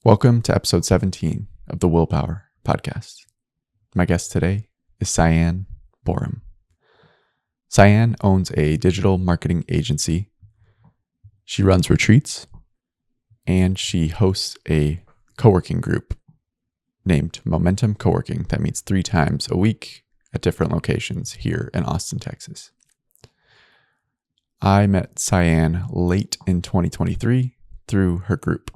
Welcome to episode 17 of the Willpower podcast. My guest today is Sianne Boreham. Sianne owns a digital marketing agency. She runs retreats and she hosts a co-working group named Momentum Coworking that meets 3 times a week at different locations here in Austin, Texas. I met Sianne late in 2023 through her group.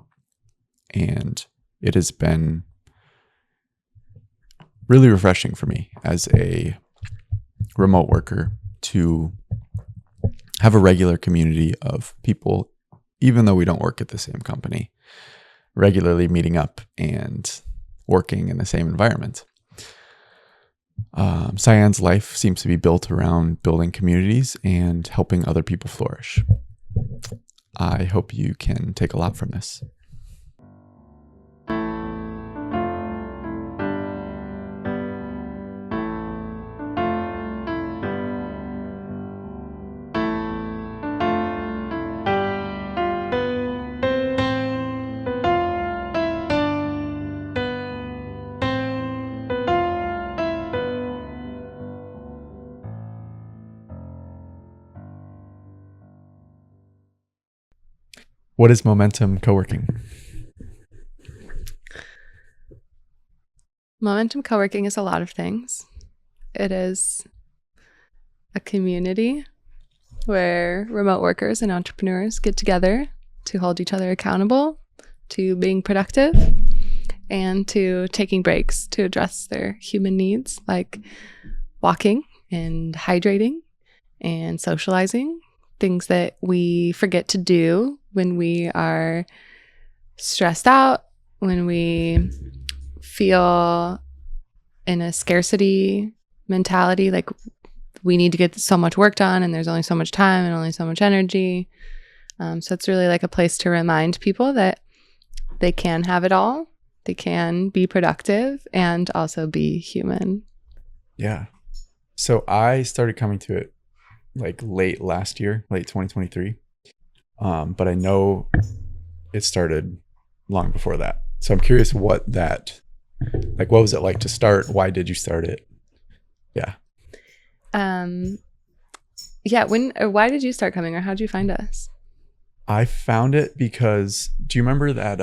And it has been really refreshing for me as a remote worker to have a regular community of people, even though we don't work at the same company, regularly meeting up and working in the same environment. Sianne's life seems to be built around building communities and helping other people flourish. I hope you can take a lot from this. What is Momentum Coworking? Momentum Coworking is a lot of things. It is a community where remote workers and entrepreneurs get together to hold each other accountable to being productive and to taking breaks to address their human needs like walking and hydrating and socializing, things that we forget to do when we are stressed out, when we feel in a scarcity mentality, like we need to get so much work done and there's only so much time and only so much energy. So it's really like a place to remind people that they can have it all. They can be productive and also be human. Yeah. So I started coming to it like late last year, late 2023. But I know it started long before that. So I'm curious what was it like to start? Why did you start it? Yeah. Why did you start coming, or how did you find us? I found it because, do you remember that,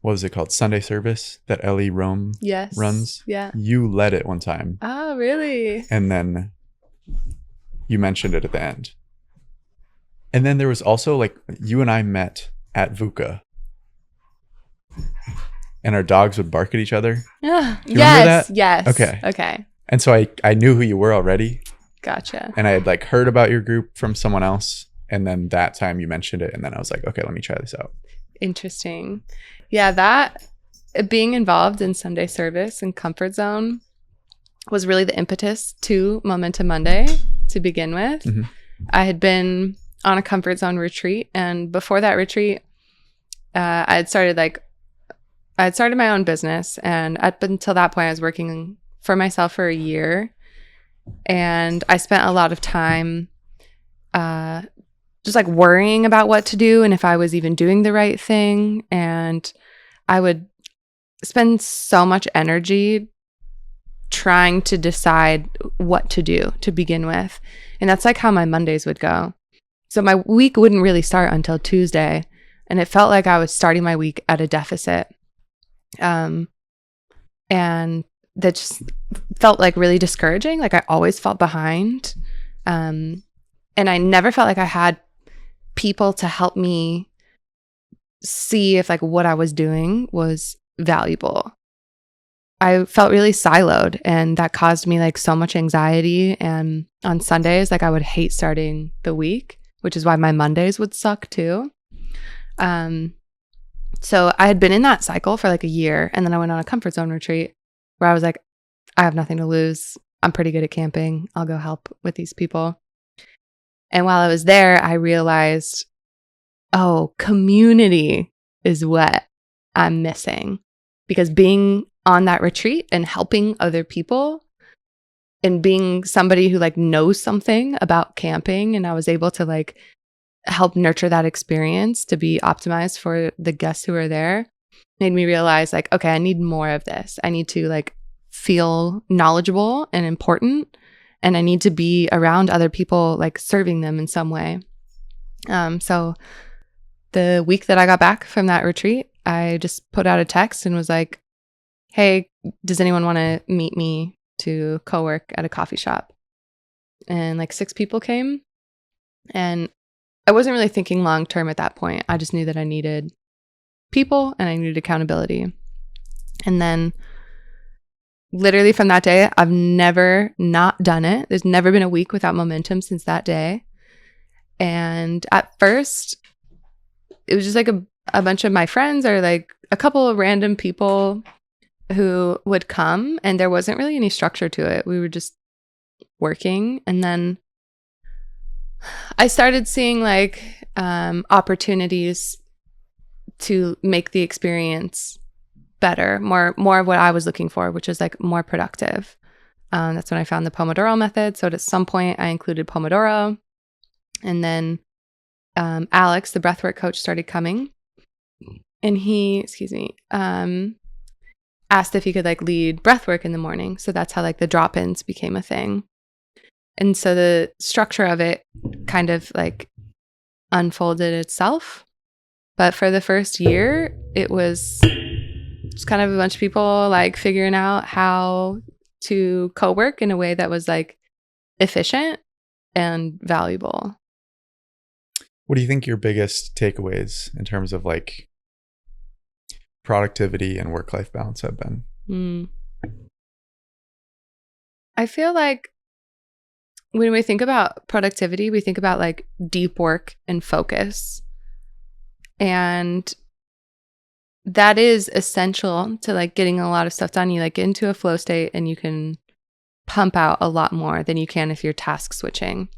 what was it called? Sunday service that Ellie Rome runs? Yeah. You led it one time. Oh, really? And then you mentioned it at the end. And then there was also like you and I met at VUCA and our dogs would bark at each other. Yeah. Do you remember that? Yes. Okay. And so I knew who you were already. Gotcha. And I had like heard about your group from someone else. And then that time you mentioned it. And then I was like, okay, let me try this out. Interesting. Yeah, that being involved in Sunday service and comfort zone was really the impetus to Momentum Monday to begin with. Mm-hmm. I had been on a comfort zone retreat, and before that retreat, I had started my own business, and up until that point I was working for myself for a year, and I spent a lot of time just like worrying about what to do and if I was even doing the right thing, and I would spend so much energy trying to decide what to do to begin with, and that's like how my Mondays would go. So my week wouldn't really start until Tuesday, and it felt like I was starting my week at a deficit. And that just felt like really discouraging. Like I always felt behind. And I never felt like I had people to help me see if like what I was doing was valuable. I felt really siloed, and that caused me like so much anxiety. And on Sundays, like I would hate starting the week, which is why my Mondays would suck too. So I had been in that cycle for like a year, and then I went on a comfort zone retreat where I was like, I have nothing to lose. I'm pretty good at camping. I'll go help with these people. And while I was there, I realized, oh, community is what I'm missing, because being on that retreat and helping other people and being somebody who like knows something about camping, and I was able to like help nurture that experience to be optimized for the guests who are there made me realize like, okay, I need more of this. I need to like feel knowledgeable and important, and I need to be around other people, like serving them in some way. So the week that I got back from that retreat, I just put out a text and was like, hey, does anyone want to meet me to co-work at a coffee shop? And like 6 people came, and I wasn't really thinking long term at that point. I just knew that I needed people and I needed accountability. And then literally from that day, I've never not done it. There's never been a week without momentum since that day. And at first, it was just like a bunch of my friends or like a couple of random people who would come, and there wasn't really any structure to it. We were just working. And then I started seeing like opportunities to make the experience better, more of what I was looking for, which is like more productive. That's when I found the Pomodoro method. So at some point I included Pomodoro, and then Alex, the breathwork coach, started coming, and he, asked if he could like lead breathwork in the morning. So that's how like the drop-ins became a thing. And so the structure of it kind of like unfolded itself. But for the first year, it was just kind of a bunch of people like figuring out how to co-work in a way that was like efficient and valuable. What do you think your biggest takeaways in terms of like productivity and work-life balance have been? I feel like when we think about productivity, we think about like deep work and focus. And that is essential to like getting a lot of stuff done. You like get into a flow state and you can pump out a lot more than you can if you're task switching.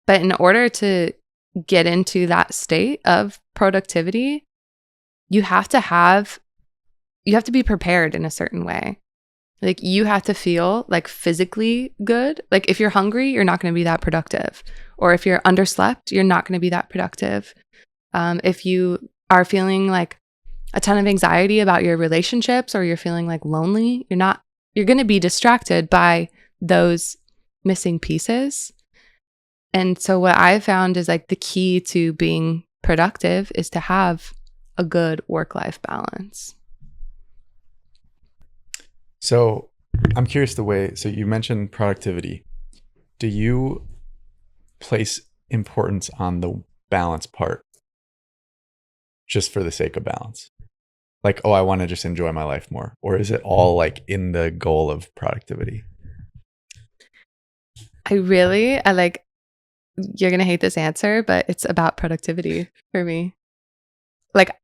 But in order to get into that state of productivity, you have to be prepared in a certain way. Like you have to feel like physically good. Like if you're hungry, you're not going to be that productive. Or if you're underslept, you're not going to be that productive. If you are feeling like a ton of anxiety about your relationships, or you're feeling like lonely, you're going to be distracted by those missing pieces. And so what I found is like the key to being productive is to have a good work-life balance. So I'm curious so you mentioned productivity. Do you place importance on the balance part just for the sake of balance? Like, oh, I want to just enjoy my life more. Or is it all like in the goal of productivity? You're going to hate this answer, but it's about productivity for me. Like,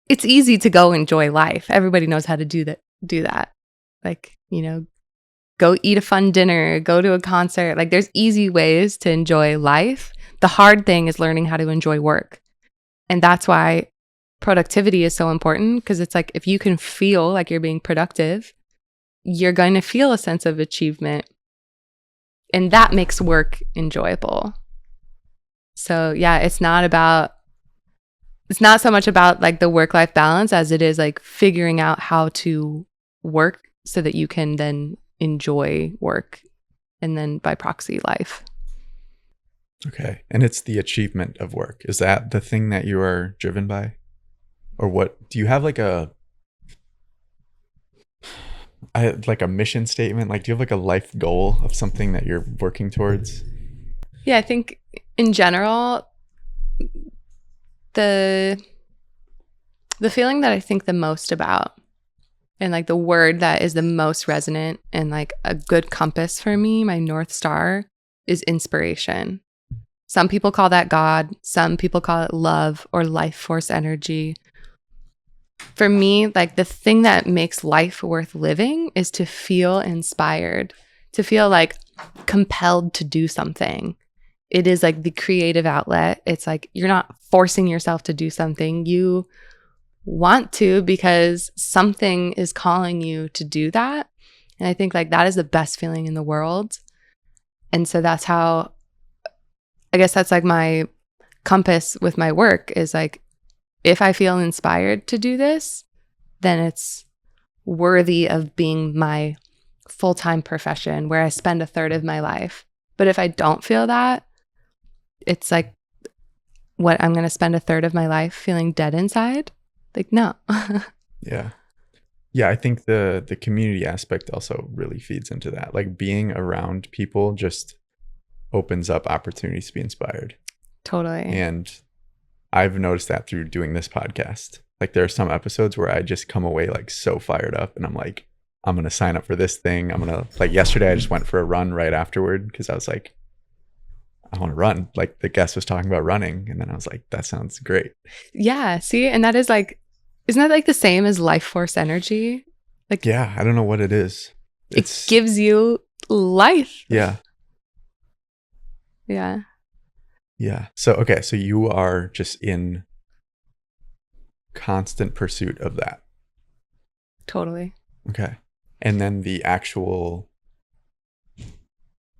it's easy to go enjoy life. Everybody knows how to do that. Like, go eat a fun dinner, go to a concert. Like, there's easy ways to enjoy life. The hard thing is learning how to enjoy work. And that's why productivity is so important, because it's like if you can feel like you're being productive, you're going to feel a sense of achievement. And that makes work enjoyable. So yeah, it's not so much about like the work-life balance as it is like figuring out how to work so that you can then enjoy work, and then by proxy life. Okay. And it's the achievement of work. Is that the thing that you are driven by? Or what? Do you have like a mission statement? Like, do you have like a life goal of something that you're working towards? Yeah, I think in general, the feeling that I think the most about, and like the word that is the most resonant and like a good compass for me, my North Star, is inspiration. Some people call that God. Some people call it love or life force energy. For me, like the thing that makes life worth living is to feel inspired, to feel like compelled to do something. It is like the creative outlet. It's like you're not forcing yourself to do something. You want to because something is calling you to do that. And I think like that is the best feeling in the world. And so that's how, I guess that's like my compass with my work is like, if I feel inspired to do this, then it's worthy of being my full-time profession where I spend a third of my life. But if I don't feel that, it's like, what, I'm going to spend a third of my life feeling dead inside? Like, no. Yeah. Yeah, I think the community aspect also really feeds into that. Like being around people just opens up opportunities to be inspired. Totally. And I've noticed that through doing this podcast. Like there are some episodes where I just come away like so fired up and I'm like, I'm going to sign up for this thing. I'm going to, like yesterday I just went for a run right afterward because I was like, I want to run. Like the guest was talking about running. And then I was like, that sounds great. Yeah. See, and that is like, isn't that like the same as life force energy? Like, yeah, I don't know what it is. It gives you life. Yeah. Yeah. Yeah. So, okay. So you are just in constant pursuit of that. Totally. Okay. And then the actual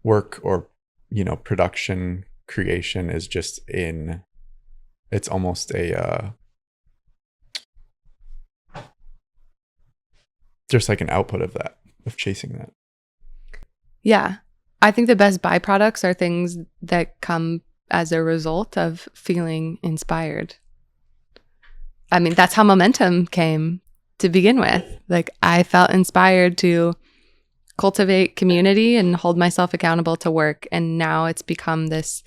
work or, production creation is just it's almost just like an output of that, of chasing that. Yeah. I think the best byproducts are things that come as a result of feeling inspired. I mean, that's how Momentum came to begin with. Like, I felt inspired to cultivate community and hold myself accountable to work. And now it's become this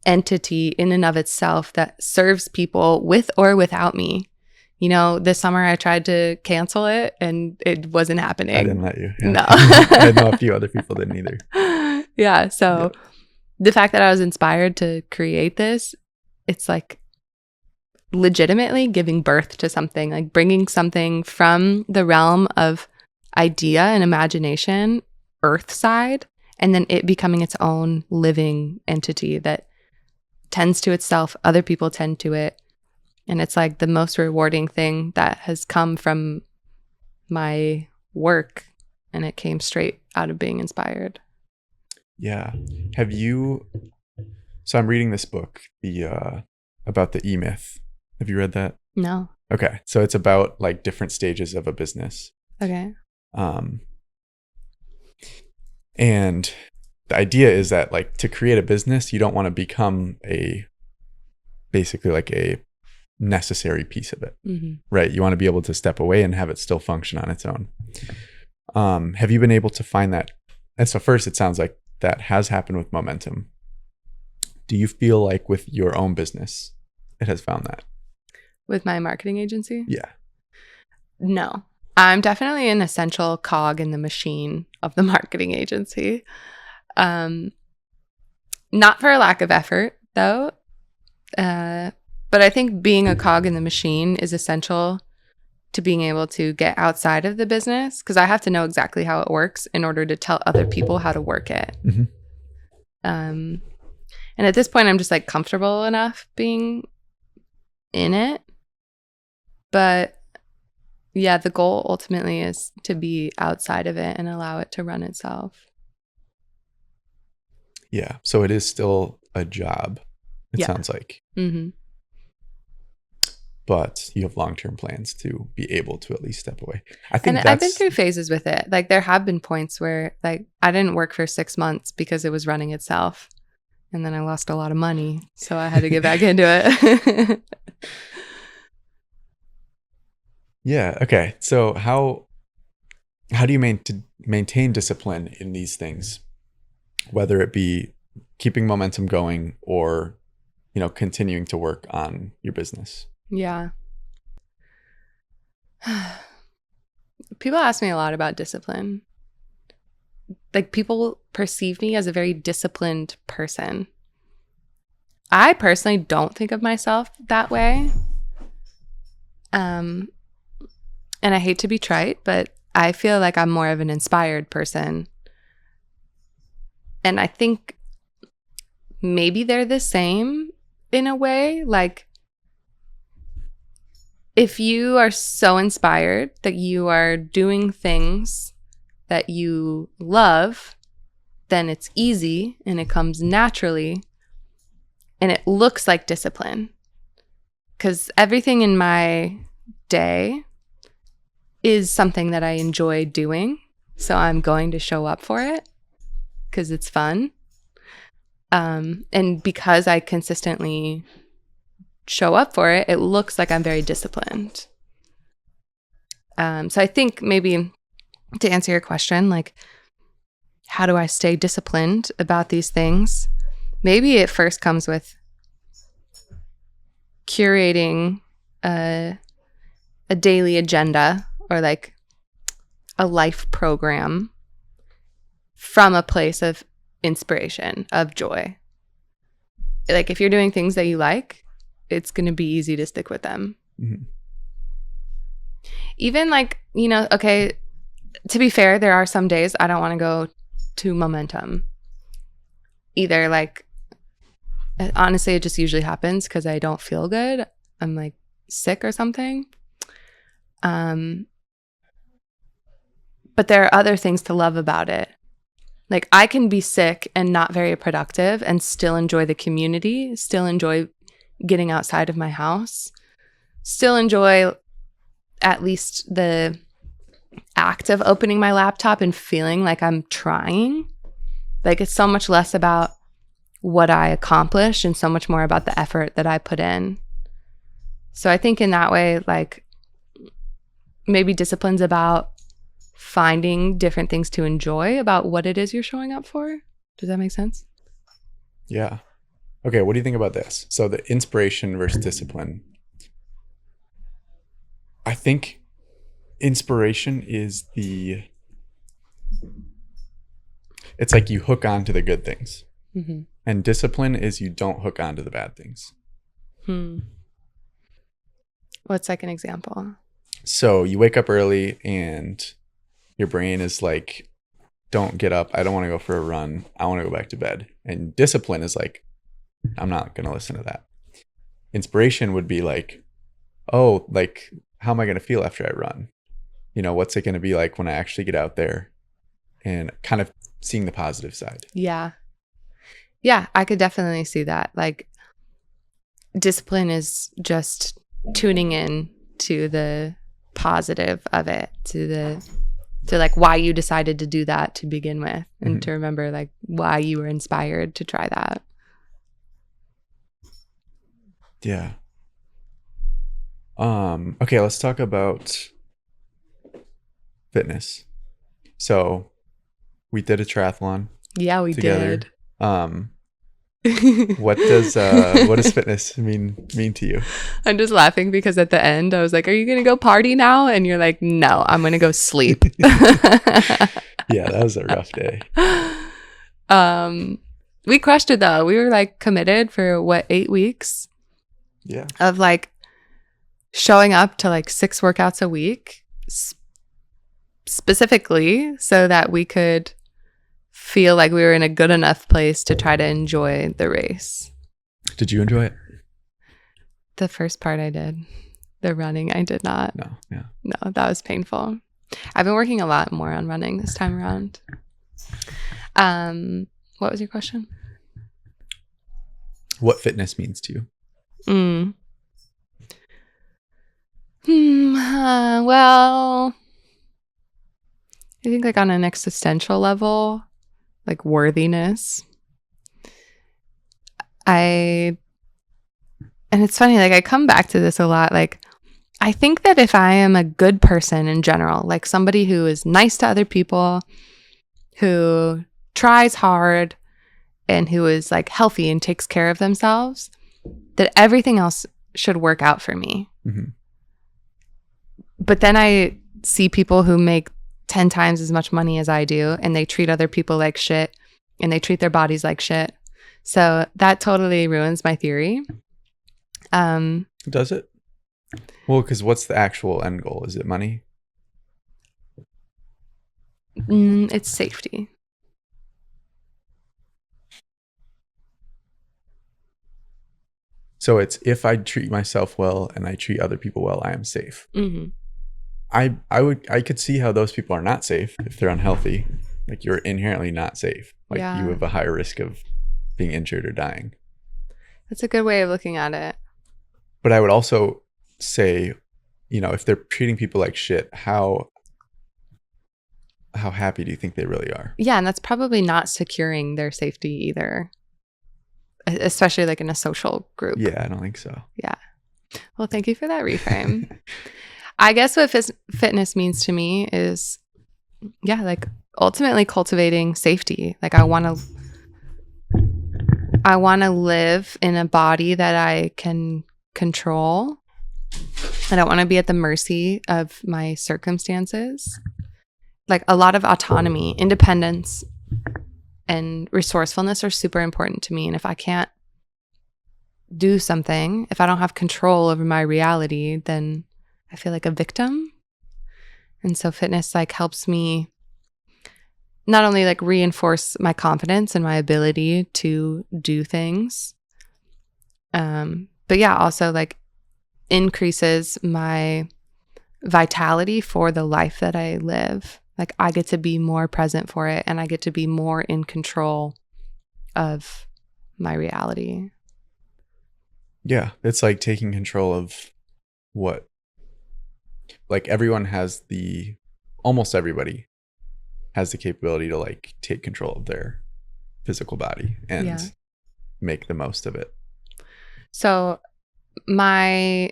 entity in and of itself that serves people with or without me. This summer I tried to cancel it and it wasn't happening. I didn't let you. Yeah. No. I know a few other people didn't either. Yeah. So the fact that I was inspired to create this, it's like legitimately giving birth to something, like bringing something from the realm of idea and imagination, earth side, and then it becoming its own living entity that tends to itself. Other people tend to it. And it's like the most rewarding thing that has come from my work. And it came straight out of being inspired. Yeah. So I'm reading this book, about the E-Myth. Have you read that? No. Okay. So it's about like different stages of a business. Okay. And the idea is that like to create a business, you don't want to become basically like a necessary piece of it, right? You want to be able to step away and have it still function on its own. Have you been able to find that? And so first, it sounds like that has happened with Momentum. Do you feel like with your own business, it has found that? With my marketing agency? Yeah. No. I'm definitely an essential cog in the machine of the marketing agency. Not for a lack of effort, though. But I think being a cog in the machine is essential to being able to get outside of the business, because I have to know exactly how it works in order to tell other people how to work it. Mm-hmm. And at this point, I'm just like comfortable enough being in it. But yeah, the goal ultimately is to be outside of it and allow it to run itself. Yeah. So it is still a job, it sounds like. Mm-hmm. But you have long-term plans to be able to at least step away. I've been through phases with it. Like there have been points where like I didn't work for 6 months because it was running itself. And then I lost a lot of money. So I had to get back into it. Yeah. Okay. So how do you maintain discipline in these things, whether it be keeping momentum going or, continuing to work on your business? Yeah. People ask me a lot about discipline. Like people perceive me as a very disciplined person. I personally don't think of myself that way. And I hate to be trite, but I feel like I'm more of an inspired person. And I think maybe they're the same in a way. Like if you are so inspired that you are doing things that you love, then it's easy and it comes naturally. and it looks like discipline, because everything in my day is something that I enjoy doing. So I'm going to show up for it because it's fun. And because I consistently show up for it, it looks like I'm very disciplined. So I think maybe to answer your question, like, how do I stay disciplined about these things? Maybe it first comes with curating a daily agenda, or like a life program from a place of inspiration, of joy. Like, if you're doing things that you like, it's going to be easy to stick with them. Mm-hmm. Even like, you know, okay, to be fair, there are some days I don't want to go to Momentum. Either like, honestly, it just usually happens because I don't feel good. I'm like sick or something. But there are other things to love about it. Like, I can be sick and not very productive and still enjoy the community, still enjoy getting outside of my house, still enjoy at least the act of opening my laptop and feeling like I'm trying. Like, it's so much less about what I accomplish and so much more about the effort that I put in. So I think in that way, like, maybe discipline's about finding different things to enjoy about what it is you're showing up for. Does that make sense? Yeah. Okay, what do you think about this? So the inspiration versus discipline. I think inspiration is it's like you hook on to the good things. Mm-hmm. And discipline is you don't hook on to the bad things. What's like an example? So you wake up early and your brain is like, don't get up. I don't want to go for a run. I want to go back to bed. And discipline is like, I'm not going to listen to that. Inspiration would be like, oh, like, how am I going to feel after I run? You know, what's it going to be like when I actually get out there, and kind of seeing the positive side. Yeah. Yeah, I could definitely see that. Like, discipline is just tuning in to the positive of it, to like why you decided to do that to begin with, and to remember like why you were inspired to try that. Yeah. Okay, let's talk about fitness. So we did a triathlon. Yeah, we together. did. What does fitness mean to you? I'm just laughing because at the end I was like, are you gonna go party now? And you're like, no, I'm gonna go sleep. Yeah, that was a rough day. We crushed it though. We were like committed for 8 weeks? Yeah. Of like showing up to like 6 workouts a week, specifically so that we could feel like we were in a good enough place to try to enjoy the race. Did you enjoy it? The first part I did. The running I did not. No, yeah. No, that was painful. I've been working a lot more on running this time around. What was your question? What fitness means to you? Well, I think like on an existential level, like worthiness. And it's funny, like I come back to this a lot. Like, I think that if I am a good person in general, like somebody who is nice to other people, who tries hard, and who is like healthy and takes care of themselves, that everything else should work out for me. Mm-hmm. But then I see people who make 10 times as much money as I do, and they treat other people like shit, and they treat their bodies like shit. So that totally ruins my theory. Does it? Well, because what's the actual end goal? Is it money? It's safety. So it's, if I treat myself well and I treat other people well, I am safe. Mm-hmm. I could see how those people are not safe if they're unhealthy. Like, you're inherently not safe. Like, you have a higher risk of being injured or dying. That's a good way of looking at it. But I would also say, if they're treating people like shit, how happy do you think they really are? Yeah, and that's probably not securing their safety either, especially like in a social group. Yeah, I don't think so. Yeah. Well, thank you for that reframe. I guess what fitness means to me is, like ultimately cultivating safety. Like I want to live in a body that I can control. I don't want to be at the mercy of my circumstances. Like a lot of autonomy, independence, and resourcefulness are super important to me. And if I can't do something, if I don't have control over my reality, then I feel like a victim. And so fitness like helps me not only like reinforce my confidence and my ability to do things, but yeah, also like increases my vitality for the life that I live. Like I get to be more present for it, and I get to be more in control of my reality. Yeah, it's like taking control of what, like almost everybody has the capability to like take control of their physical body and make the most of it. So my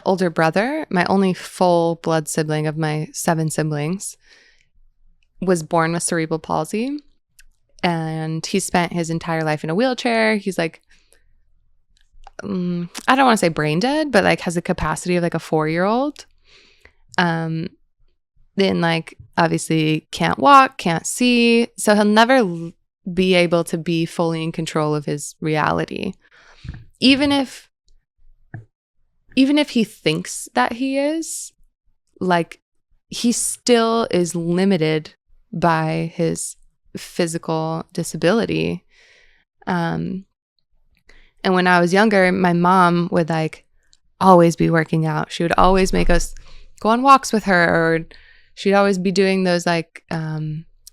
older brother, my only full blood sibling of my 7 siblings, was born with cerebral palsy, and he spent his entire life in a wheelchair. He's like, I don't want to say brain dead, but like has the capacity of like a 4-year-old. Then like obviously can't walk, can't see. So he'll never be able to be fully in control of his reality. Even if he thinks that he is, like he still is limited by his physical disability. And when I was younger, my mom would like always be working out. She would always make us go on walks with her, or she'd always be doing those like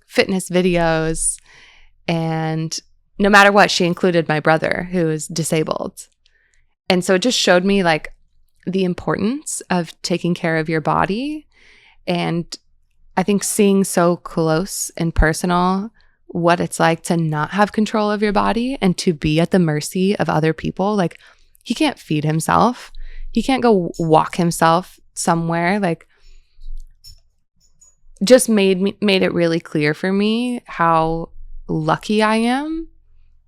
fitness videos. And no matter what, she included my brother, who is disabled. And so it just showed me like the importance of taking care of your body. And I think seeing so close and personal what it's like to not have control of your body and to be at the mercy of other people. Like he can't feed himself. He can't go walk himself somewhere. Like just made it really clear for me how lucky I am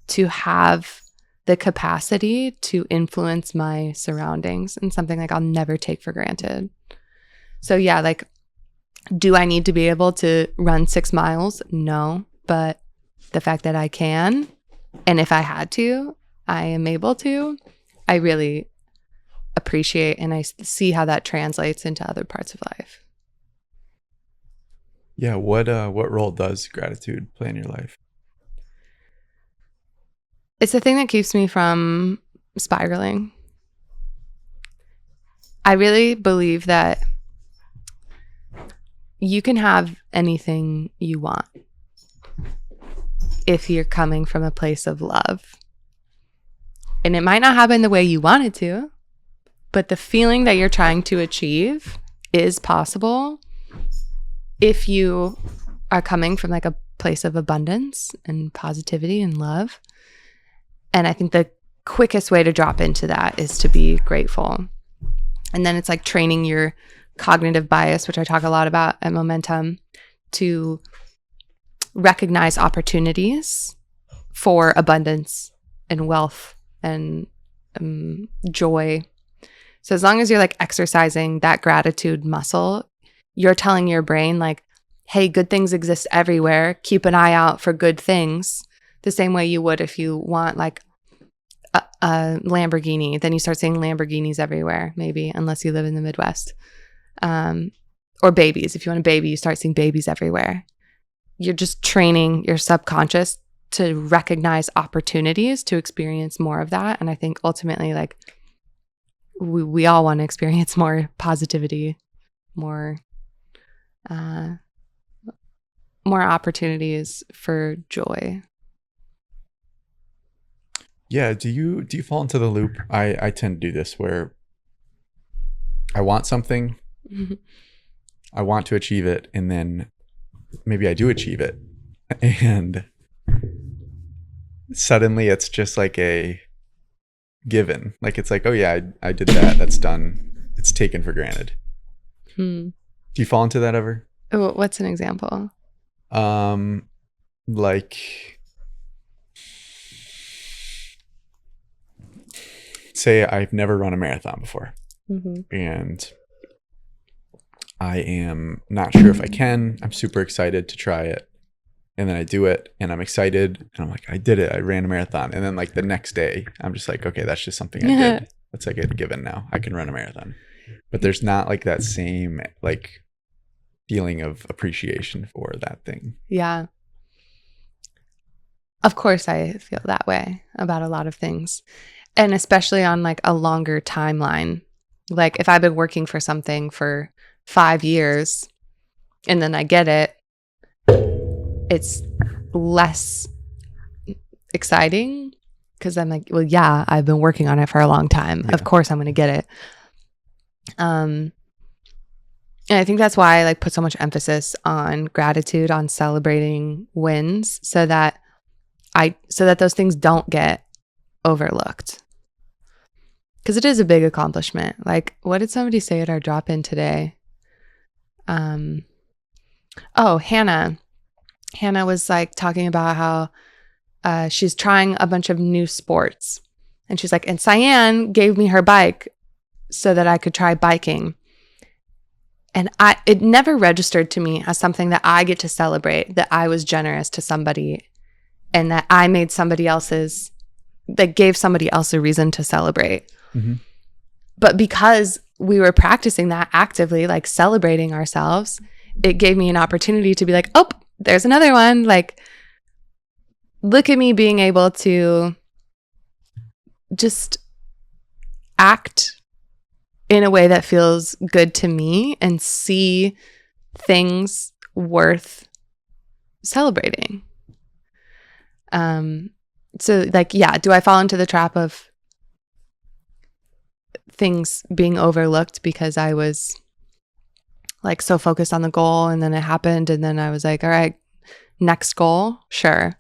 to have the capacity to influence my surroundings, and something like I'll never take for granted. So yeah, like, do I need to be able to run 6 miles? No, but the fact that I can, and if I had to, I am able to, I really appreciate, and I see how that translates into other parts of life. Yeah, what role does gratitude play in your life? It's the thing that keeps me from spiraling. I really believe that you can have anything you want if you're coming from a place of love. And it might not happen the way you want it to, but the feeling that you're trying to achieve is possible if you are coming from like a place of abundance and positivity and love. And I think the quickest way to drop into that is to be grateful. And then it's like training your cognitive bias, which I talk a lot about at Momentum, to recognize opportunities for abundance and wealth and joy. So as long as you're like exercising that gratitude muscle, you're telling your brain like, hey, good things exist everywhere. Keep an eye out for good things. The same way you would if you want like a Lamborghini, then you start seeing Lamborghinis everywhere, maybe, unless you live in the Midwest. Or babies. If you want a baby, you start seeing babies everywhere. You're just training your subconscious to recognize opportunities to experience more of that. And I think ultimately, like, we all want to experience more positivity, more opportunities for joy. Yeah. Do you fall into the loop? I tend to do this where I want something, I want to achieve it, and then maybe I do achieve it, and suddenly it's just like a given. Like it's like, oh yeah, I did that. That's done. It's taken for granted. Do you fall into that ever? What's an example? Like, say I've never run a marathon before, and I am not sure if I can. I'm super excited to try it. And then I do it and I'm excited and I'm like, I did it. I ran a marathon. And then like the next day, I'm just like, okay, that's just something I did. That's like a given now. I can run a marathon. But there's not like that same like feeling of appreciation for that thing. Yeah. Of course I feel that way about a lot of things. And especially on like a longer timeline. Like if I've been working for something for 5 years and then I get it, it's less exciting because I'm like, well, yeah, I've been working on it for a long time. Yeah. Of course I'm going to get it. And I think that's why I like put so much emphasis on gratitude, on celebrating wins so that those things don't get overlooked. Because it is a big accomplishment. Like, what did somebody say at our drop-in today? Hannah. Hannah was like talking about how she's trying a bunch of new sports. And she's like, and Sianne gave me her bike so that I could try biking. And it never registered to me as something that I get to celebrate, that I was generous to somebody and that I made that gave somebody else a reason to celebrate. Mm-hmm. But because we were practicing that actively, like celebrating ourselves, it gave me an opportunity to be like, oh, there's another one. Like, look at me being able to just act in a way that feels good to me and see things worth celebrating. So like, yeah, do I fall into the trap of things being overlooked because I was like so focused on the goal and then it happened and then I was like, all right, next goal? Sure.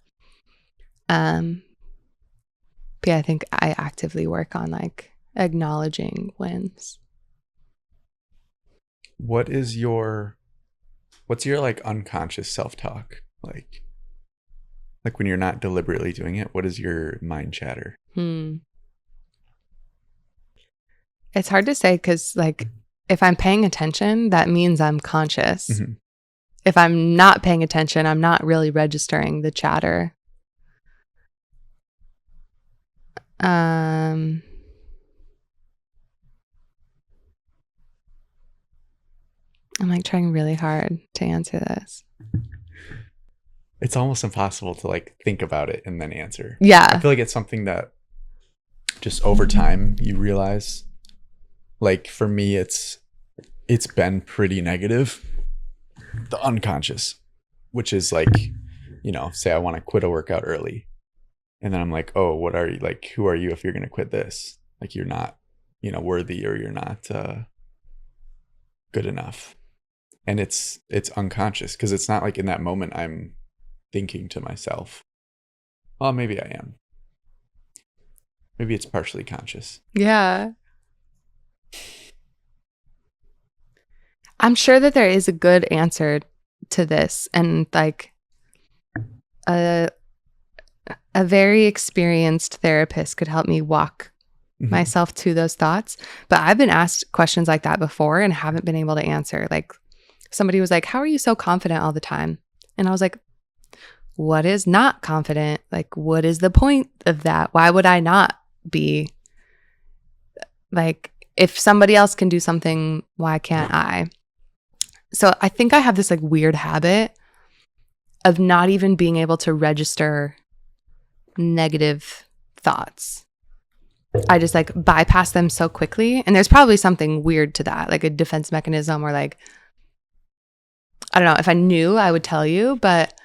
But yeah, I think I actively work on like acknowledging wins. What's your like unconscious self-talk? Like when you're not deliberately doing it, what is your mind chatter? It's hard to say because like if I'm paying attention, that means I'm conscious. Mm-hmm. If I'm not paying attention, I'm not really registering the chatter. I'm like trying really hard to answer this. It's almost impossible to like think about it and then answer. Yeah. I feel like it's something that just over time you realize. Like for me, it's been pretty negative. The unconscious, which is like, say I want to quit a workout early. And then I'm like, oh, what are you like? Who are you if you're going to quit this? Like you're not, worthy or you're not good enough. And it's unconscious because it's not like in that moment I'm thinking to myself, well, maybe I am. Maybe it's partially conscious. Yeah. I'm sure that there is a good answer to this and like a very experienced therapist could help me walk myself to those thoughts. But I've been asked questions like that before and haven't been able to answer. Like somebody was like, how are you so confident all the time? And I was like, what is not confident? Like, what is the point of that? Why would I not be? Like, if somebody else can do something, why can't I? So I think I have this like weird habit of not even being able to register negative thoughts. I just like bypass them so quickly. And there's probably something weird to that, like a defense mechanism or like, I don't know, if I knew, I would tell you, but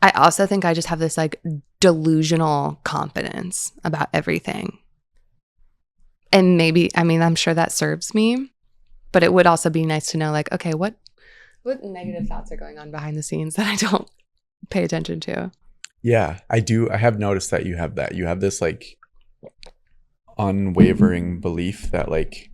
I also think I just have this like delusional confidence about everything. And maybe, I mean, I'm sure that serves me, but it would also be nice to know like, okay, what negative thoughts are going on behind the scenes that I don't pay attention to? Yeah, I do. I have noticed that you have that. You have this like unwavering belief that like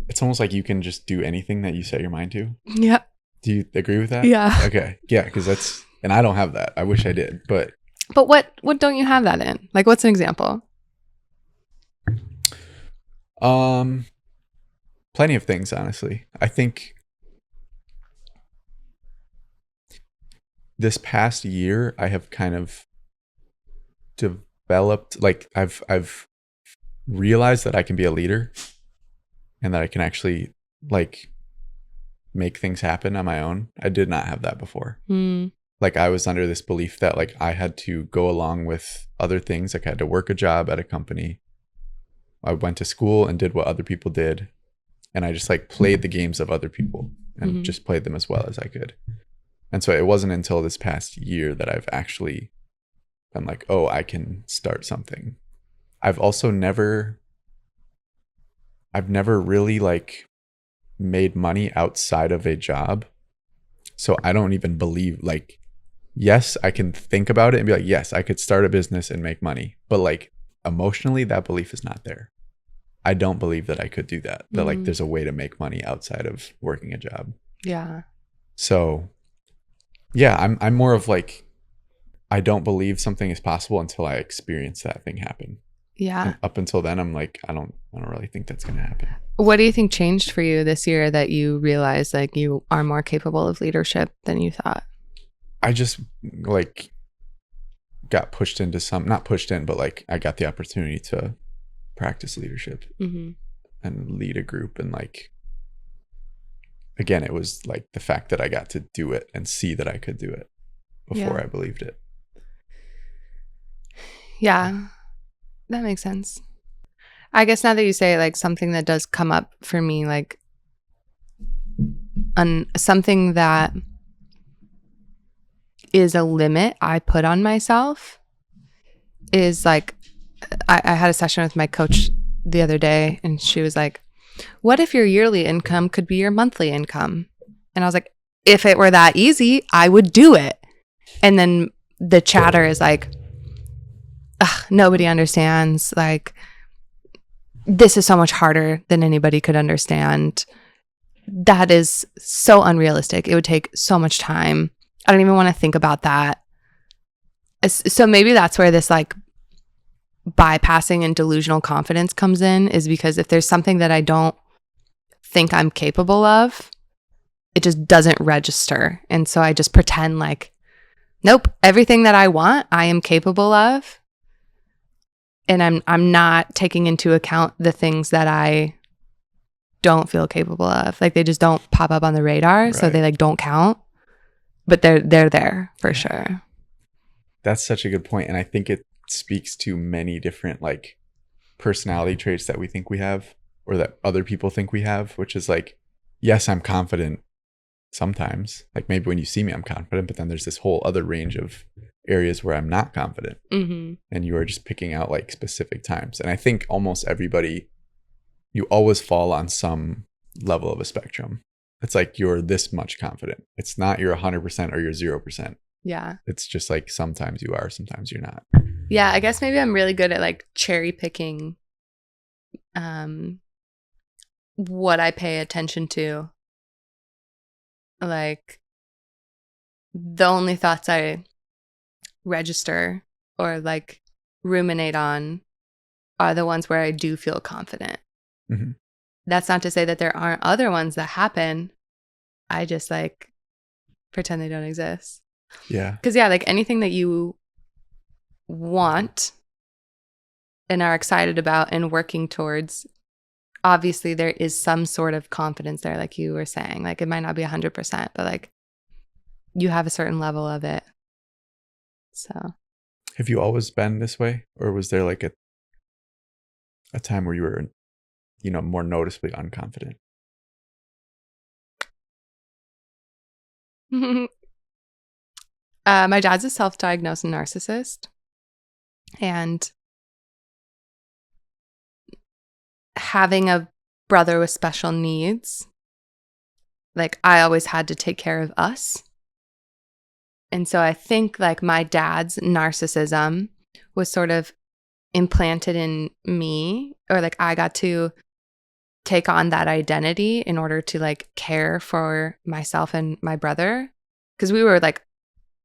it's almost like you can just do anything that you set your mind to. Yeah. Do you agree with that? Yeah. Okay. Yeah, because that's, and I don't have that. I wish I did, but what don't you have that in? Like, what's an example? plenty of things, honestly. I think this past year I have kind of developed, like I've realized that I can be a leader and that I can actually like make things happen on my own. I did not have that before. Like I was under this belief that like I had to go along with other things. Like I had to work a job at a company. I went to school and did what other people did. And I just like played the games of other people and just played them as well as I could. And so it wasn't until this past year that I've actually been like, oh, I can start something. I've never really like made money outside of a job. So I don't even believe like, yes, I can think about it and be like, yes, I could start a business and make money. But like emotionally, that belief is not there. I don't believe that I could do that. That like there's a way to make money outside of working a job. Yeah. So yeah, I'm more of like, I don't believe something is possible until I experience that thing happen. Yeah. And up until then, I'm like, I don't really think that's going to happen. What do you think changed for you this year that you realized like you are more capable of leadership than you thought? I just like got pushed into not pushed in, but like I got the opportunity to practice leadership and lead a group. And like, again, it was like the fact that I got to do it and see that I could do it before I believed it. Yeah, that makes sense. I guess now that you say like something that does come up for me, like something that is a limit I put on myself is like, I had a session with my coach the other day and she was like, what if your yearly income could be your monthly income? And I was like, if it were that easy, I would do it. And then the chatter is like, nobody understands. Like, this is so much harder than anybody could understand. That is so unrealistic. It would take so much time. I don't even want to think about that. So maybe that's where this like bypassing and delusional confidence comes in, is because if there's something that I don't think I'm capable of, it just doesn't register. And so I just pretend like, nope, everything that I want, I am capable of. And I'm not taking into account the things that I don't feel capable of. Like they just don't pop up on the radar. Right. So they like don't count, but they're there for sure. That's such a good point. And I think it speaks to many different like personality traits that we think we have or that other people think we have, which is like, yes, I'm confident sometimes. Like maybe when you see me, I'm confident, but then there's this whole other range of areas where I'm not confident. And you are just picking out like specific times. And I think almost everybody, you always fall on some level of a spectrum. It's like you're this much confident. It's not you're 100% or you're 0%. Yeah. It's just like sometimes you are, sometimes you're not. Yeah, I guess maybe I'm really good at like cherry picking what I pay attention to. Like the only thoughts I register or like ruminate on are the ones where I do feel confident. That's not to say that there aren't other ones that happen. I just like pretend they don't exist. Yeah. Because yeah, like anything that you want and are excited about and working towards, obviously there is some sort of confidence there, like you were saying. Like it might not be 100%, but like you have a certain level of it. So have you always been this way, or was there like a time where you were, you know, more noticeably unconfident? My dad's a self-diagnosed narcissist, and having a brother with special needs, like I always had to take care of us. And so I think like my dad's narcissism was sort of implanted in me, or like I got to take on that identity in order to like care for myself and my brother, because we were like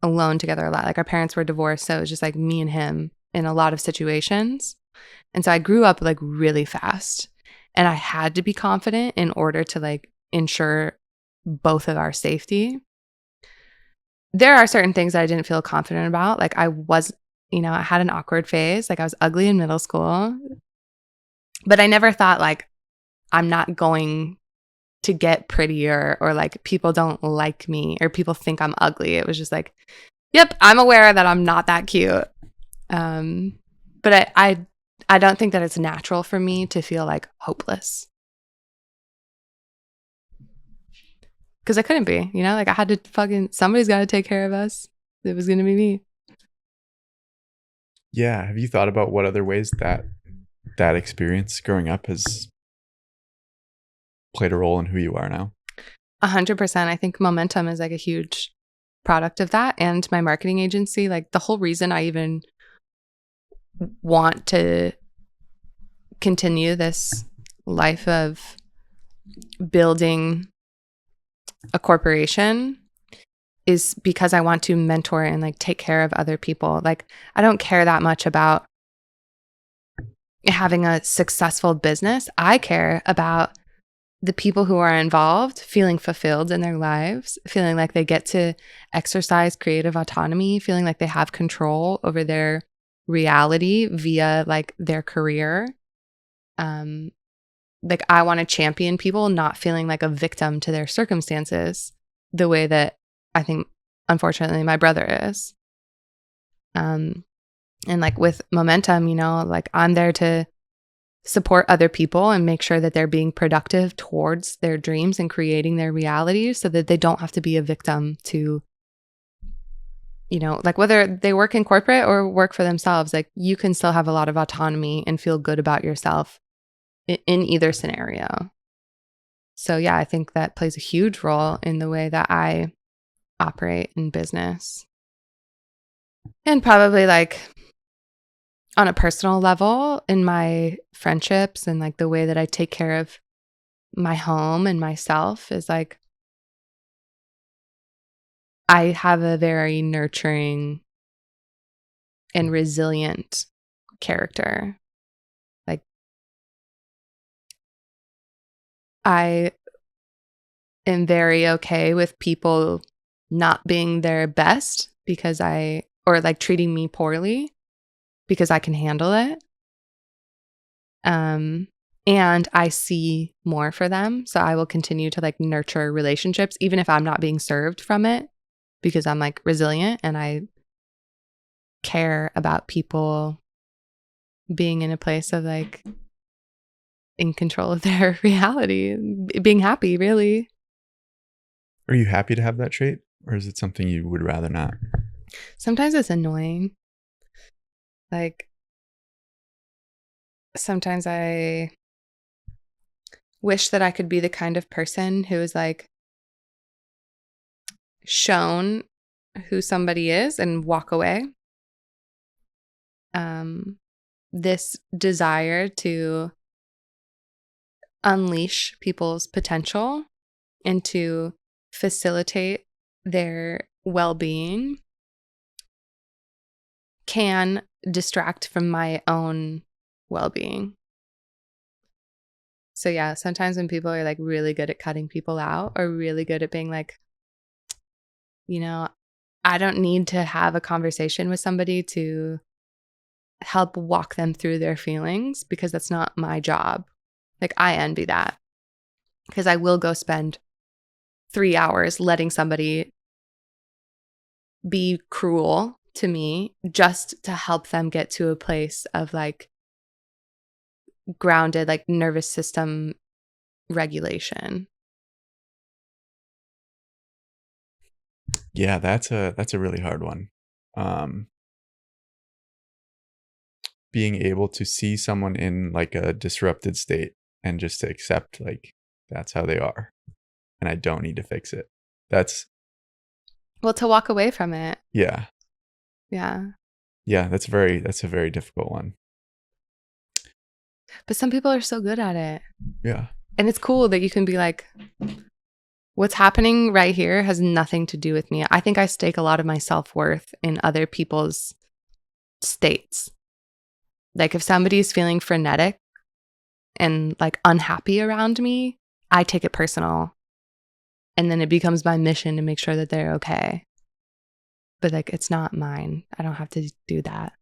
alone together a lot. Like our parents were divorced, so it was just like me and him in a lot of situations. And so I grew up like really fast, and I had to be confident in order to like ensure both of our safety. There are certain things that I didn't feel confident about. Like I was, I had an awkward phase. Like I was ugly in middle school, but I never thought like I'm not going to get prettier, or like people don't like me, or people think I'm ugly. It was just like, yep, I'm aware that I'm not that cute. But I don't think that it's natural for me to feel like hopeless, because I couldn't be, like I had to somebody's got to take care of us. It was going to be me. Yeah. Have you thought about what other ways that experience growing up has played a role in who you are now? 100%. I think Momentum is like a huge product of that, and my marketing agency. Like the whole reason I even want to continue this life of building a corporation is because I want to mentor and like take care of other people. Like I don't care that much about having a successful business. I care about the people who are involved feeling fulfilled in their lives, feeling like they get to exercise creative autonomy, feeling like they have control over their reality via like their career. Like I want to champion people not feeling like a victim to their circumstances the way that I think, unfortunately, my brother is. And like with Momentum, like I'm there to support other people and make sure that they're being productive towards their dreams and creating their reality, so that they don't have to be a victim to, like whether they work in corporate or work for themselves, like you can still have a lot of autonomy and feel good about yourself in either scenario. So yeah, I think that plays a huge role in the way that I operate in business. And probably like on a personal level in my friendships, and like the way that I take care of my home and myself is like I have a very nurturing and resilient character. Like I am very okay with people not being their best or like treating me poorly, because I can handle it. And I see more for them. So I will continue to like nurture relationships, even if I'm not being served from it, because I'm like resilient and I care about people being in a place of like in control of their reality, being happy, really. Are you happy to have that trait, or is it something you would rather not? Sometimes it's annoying. Like sometimes I wish that I could be the kind of person who is like shown who somebody is and walk away. This desire to unleash people's potential and to facilitate their well-being can distract from my own well-being. So yeah, sometimes when people are like really good at cutting people out, or really good at being like, I don't need to have a conversation with somebody to help walk them through their feelings, because that's not my job. Like I envy that, because I will go spend 3 hours letting somebody be cruel to me just to help them get to a place of like grounded, like nervous system regulation. Yeah, that's a really hard one. Um, being able to see someone in like a disrupted state and just to accept like that's how they are and I don't need to fix it. That's Well, to walk away from it. yeah. Yeah. Yeah, that's a very difficult one. But some people are so good at it. Yeah. And it's cool that you can be like, what's happening right here has nothing to do with me. I think I stake a lot of my self-worth in other people's states. Like if somebody's feeling frenetic and like unhappy around me, I take it personal. And then it becomes my mission to make sure that they're okay. But like, it's not mine. I don't have to do that.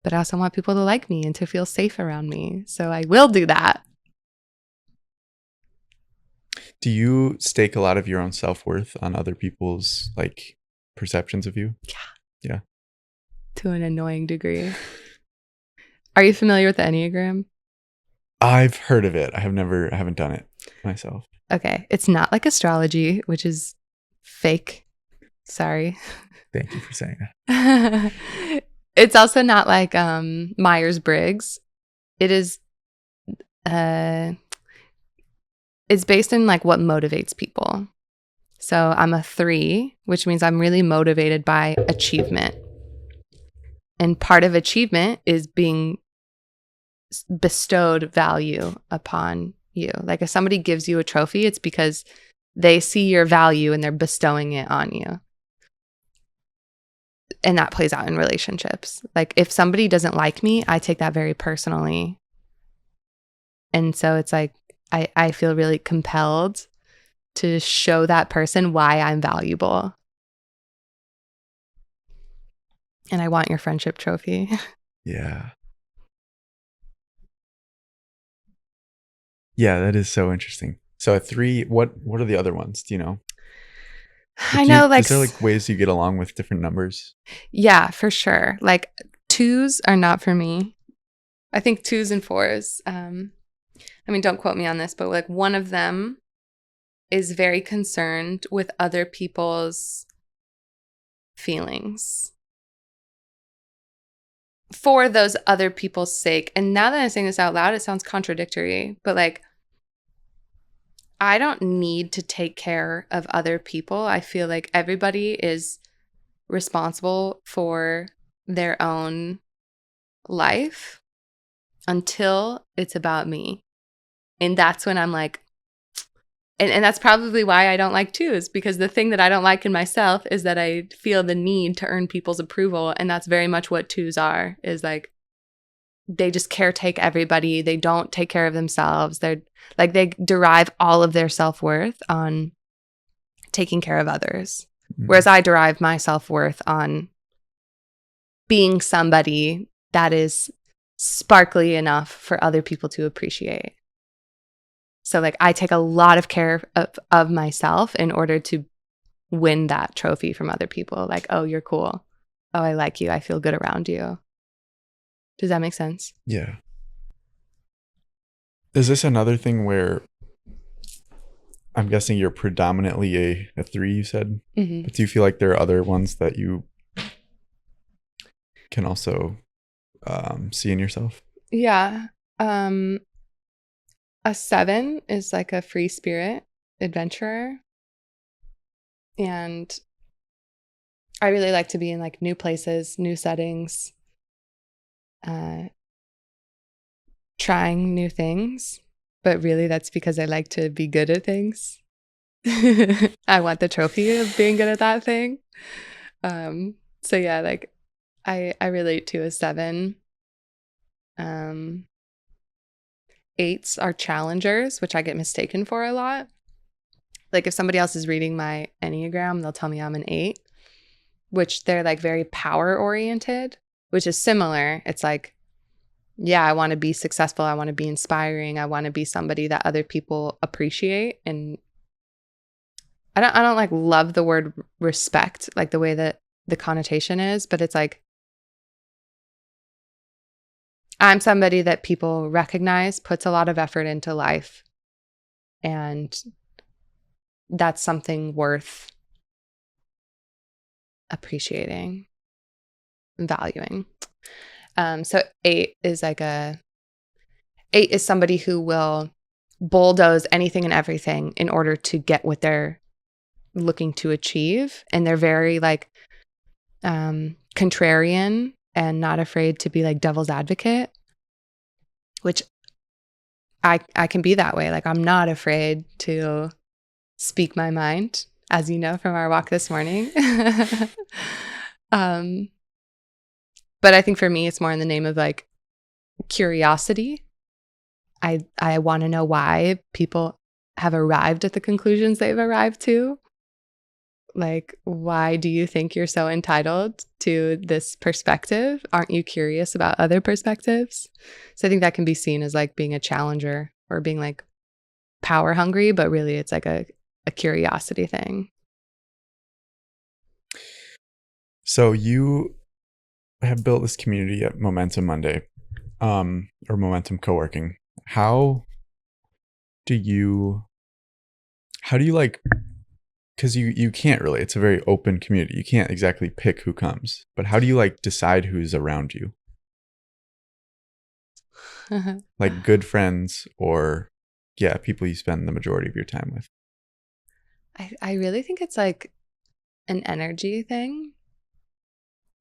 But I also want people to like me and to feel safe around me. So I will do that. Do you stake a lot of your own self-worth on other people's like perceptions of you? Yeah. To an annoying degree. Are you familiar with the Enneagram? I've heard of it. I haven't done it myself. Okay. It's not like astrology, which is fake. Sorry. Thank you for saying that. It's also not like Myers-Briggs. It is it's based in like what motivates people. So I'm a 3, which means I'm really motivated by achievement. And part of achievement is being bestowed value upon you. Like if somebody gives you a trophy, it's because they see your value and they're bestowing it on you. And that plays out in relationships. Like if somebody doesn't like me, I take that very personally. And so it's like, I feel really compelled to show that person why I'm valuable. And I want your friendship trophy. Yeah. Yeah, that is so interesting. So a 3, what are the other ones? Do you know? I know, like, is there like ways you get along with different numbers? Yeah, for sure. Like 2s are not for me. I think 2s and 4s. I mean, don't quote me on this, but like one of them is very concerned with other people's feelings for those other people's sake. And now that I'm saying this out loud, it sounds contradictory, but like, I don't need to take care of other people. I feel like everybody is responsible for their own life until it's about me. And that's when I'm like, and that's probably why I don't like 2s, because the thing that I don't like in myself is that I feel the need to earn people's approval. And that's very much what 2s are, is like, they just caretake everybody. They don't take care of themselves. They're like, they derive all of their self-worth on taking care of others. Mm-hmm. Whereas I derive my self-worth on being somebody that is sparkly enough for other people to appreciate. So like I take a lot of care of myself in order to win that trophy from other people. Like, oh, you're cool. Oh, I like you. I feel good around you. Does that make sense? Yeah. Is this another thing where I'm guessing you're predominantly a 3, you said? Mm-hmm. But do you feel like there are other ones that you can also see in yourself? Yeah. A 7 is like a free spirit adventurer. And I really like to be in like new places, new settings, trying new things. But really that's because I like to be good at things. I want the trophy of being good at that thing. So yeah, like I relate to a 7. 8s are challengers, which I get mistaken for a lot. Like if somebody else is reading my Enneagram, they'll tell me I'm an 8, which they're like very power oriented, which is similar. It's like, yeah, I want to be successful. I want to be inspiring. I want to be somebody that other people appreciate. And I don't like love the word respect, like the way that the connotation is, but it's like, I'm somebody that people recognize, puts a lot of effort into life. And that's something worth appreciating, valuing. So 8 is like 8 is somebody who will bulldoze anything and everything in order to get what they're looking to achieve. And they're very like contrarian and not afraid to be like devil's advocate, which I can be that way. Like I'm not afraid to speak my mind, as you know from our walk this morning. But I think for me, it's more in the name of like curiosity. I want to know why people have arrived at the conclusions they've arrived to. Like, why do you think you're so entitled to this perspective? Aren't you curious about other perspectives? So I think that can be seen as like being a challenger or being like power hungry, but really it's like a curiosity thing. So you have built this community at Momentum Monday, or Momentum Coworking. How do you like, because you can't really, it's a very open community. You can't exactly pick who comes, but how do you like decide who's around you? Like good friends or people you spend the majority of your time with? I really think it's like an energy thing.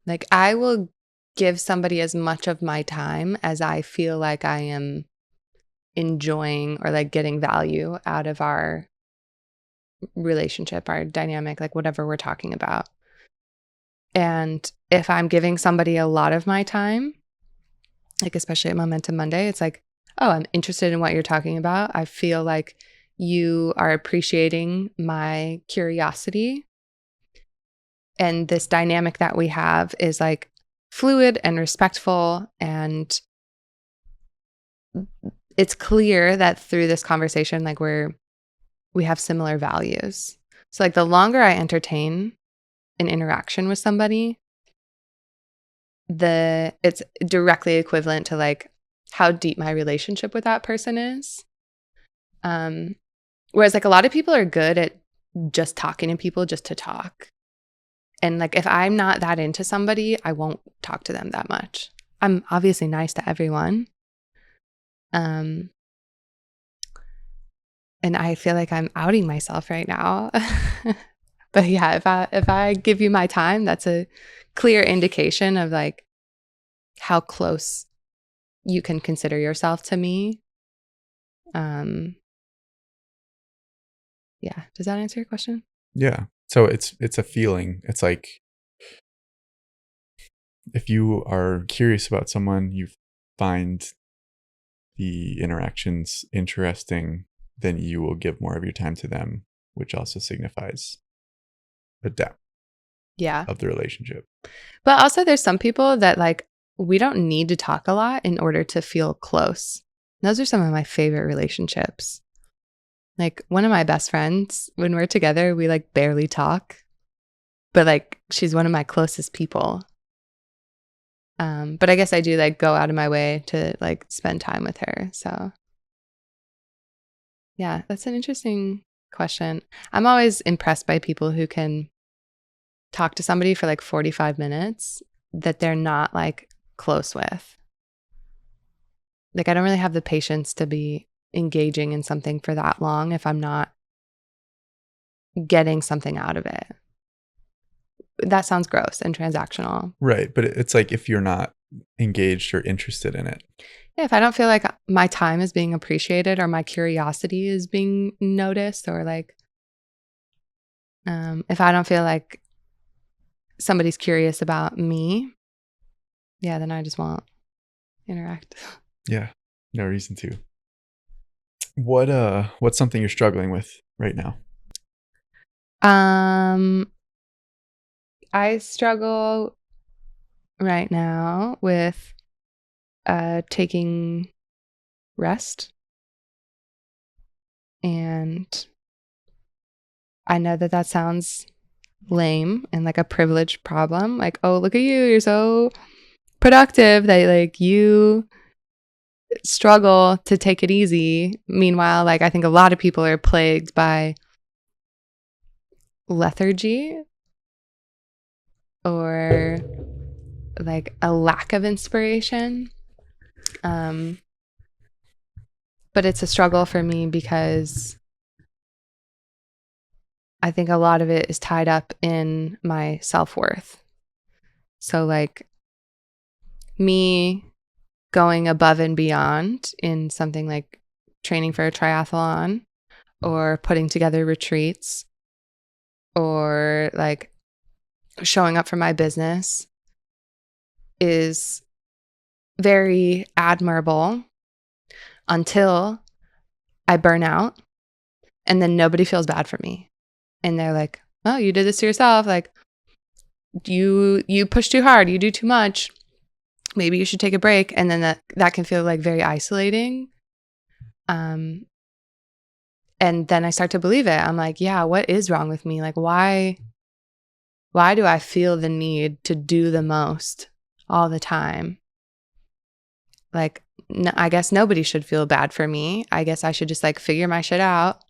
Like I will give somebody as much of my time as I feel like I am enjoying or like getting value out of our relationship, our dynamic, like whatever we're talking about. And if I'm giving somebody a lot of my time, like especially at Momentum Monday, it's like, oh, I'm interested in what you're talking about. I feel like you are appreciating my curiosity. And this dynamic that we have is like fluid and respectful. And it's clear that through this conversation, like we have similar values. So like the longer I entertain an interaction with somebody, it's directly equivalent to like how deep my relationship with that person is. Whereas like a lot of people are good at just talking to people just to talk. And like if I'm not that into somebody, I won't talk to them that much. I'm obviously nice to everyone. And I feel like I'm outing myself right now. But yeah, if I give you my time, that's a clear indication of like how close you can consider yourself to me. Yeah. Does that answer your question? Yeah. So it's a feeling. It's like if you are curious about someone, you find the interactions interesting, then you will give more of your time to them, which also signifies the depth of the relationship. But also there's some people that like we don't need to talk a lot in order to feel close. Those are some of my favorite relationships. Like one of my best friends, when we're together, we like barely talk, but like she's one of my closest people. But I guess I do like go out of my way to like spend time with her. So yeah, that's an interesting question. I'm always impressed by people who can talk to somebody for like 45 minutes that they're not like close with. Like I don't really have the patience to be engaging in something for that long if I'm not getting something out of it. That sounds gross and transactional. Right. But it's like if you're not engaged or interested in it. Yeah, if I don't feel like my time is being appreciated or my curiosity is being noticed, or like if I don't feel like somebody's curious about me, yeah, then I just won't interact. Yeah, no reason to. What's something you're struggling with right now? I struggle right now with taking rest. And I know that sounds lame and like a privileged problem. Like, oh, look at you. You're so productive that like you struggle to take it easy. Meanwhile, like I think a lot of people are plagued by lethargy. or like a lack of inspiration. But it's a struggle for me because I think a lot of it is tied up in my self-worth. So like me going above and beyond in something like training for a triathlon or putting together retreats or like showing up for my business is very admirable until I burn out, and then nobody feels bad for me. And they're like, "Oh, you did this to yourself. Like you push too hard, you do too much. Maybe you should take a break." And then that can feel like very isolating. And then I start to believe it. I'm like, yeah, what is wrong with me? Like why do I feel the need to do the most all the time? Like, I guess nobody should feel bad for me. I guess I should just like figure my shit out.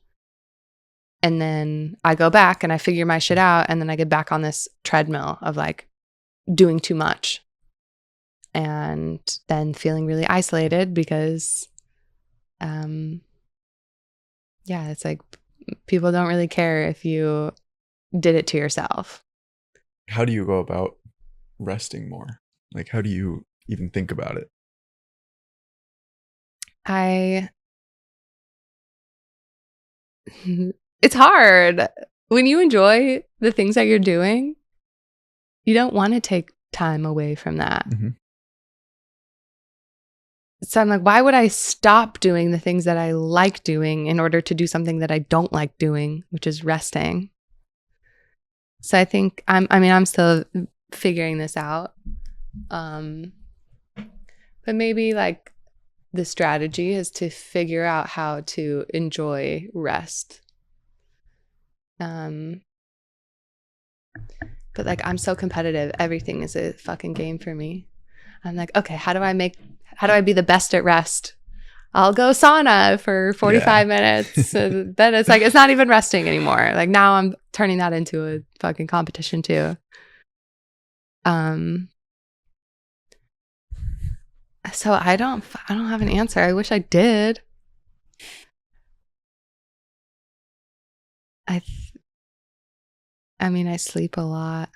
And then I go back and I figure my shit out. And then I get back on this treadmill of like doing too much. And then feeling really isolated because, yeah, it's like people don't really care if you did it to yourself. How do you go about resting more? Like, how do you even think about it? It's hard. When you enjoy the things that you're doing, you don't want to take time away from that. Mm-hmm. So I'm like, why would I stop doing the things that I like doing in order to do something that I don't like doing, which is resting? So I think I'm still figuring this out. But maybe like the strategy is to figure out how to enjoy rest. But like I'm so competitive. Everything is a fucking game for me. I'm like, okay, how do I be the best at rest? I'll go sauna for 45 minutes. Then it's like, it's not even resting anymore. Like now I'm turning that into a fucking competition too. So I don't have an answer. I wish I did. I sleep a lot,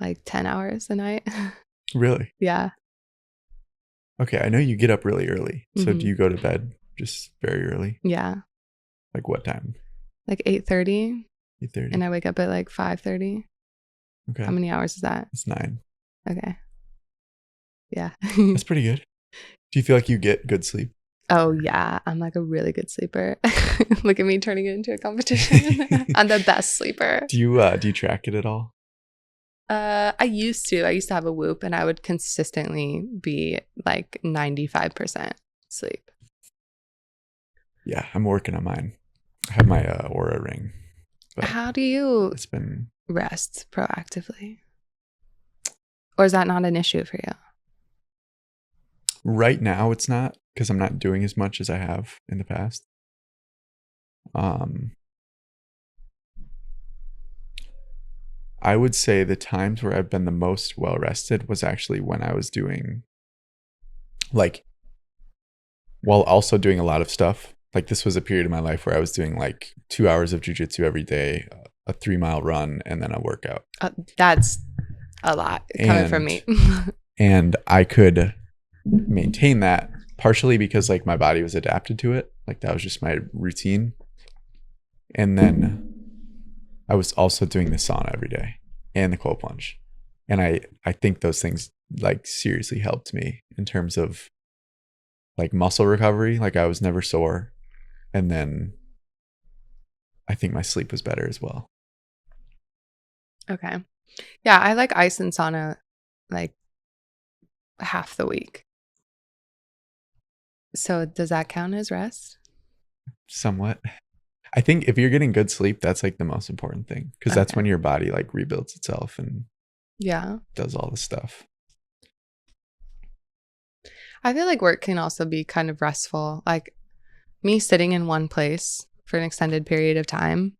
like 10 hours a night. Really? Yeah. Okay, I know you get up really early. So Mm-hmm. do you go to bed just very early? Yeah. Like what time? Like 8:30. 8:30. And I wake up at like 5:30. Okay. How many hours is that? It's 9. Okay. Yeah. That's pretty good. Do you feel like you get good sleep? Oh yeah, I'm like a really good sleeper. Look at me turning it into a competition. I'm the best sleeper. Do you track it at all? I used to have a Whoop, and I would consistently be like 95% sleep. Yeah, I'm working on mine. I have my Aura ring. How do you It's been rest proactively? Or is that not an issue for you? right now it's not, because I'm not doing as much as I have in the past. I would say the times where I've been the most well rested was actually when I was doing, like, while also doing a lot of stuff. Like this was a period of my life where I was doing like 2 hours of jujitsu every day, a 3-mile run, and then a workout. That's a lot coming from me. And I could maintain that partially because like my body was adapted to it. Like that was just my routine. And then I was also doing the sauna every day and the cold plunge. And I think those things like seriously helped me in terms of like muscle recovery. Like I was never sore. And then I think my sleep was better as well. Okay. Yeah, I like ice and sauna like half the week. So does that count as rest? Somewhat. I think if you're getting good sleep, that's like the most important thing, because that's when your body like rebuilds itself and does all the stuff. I feel like work can also be kind of restful. Like me sitting in one place for an extended period of time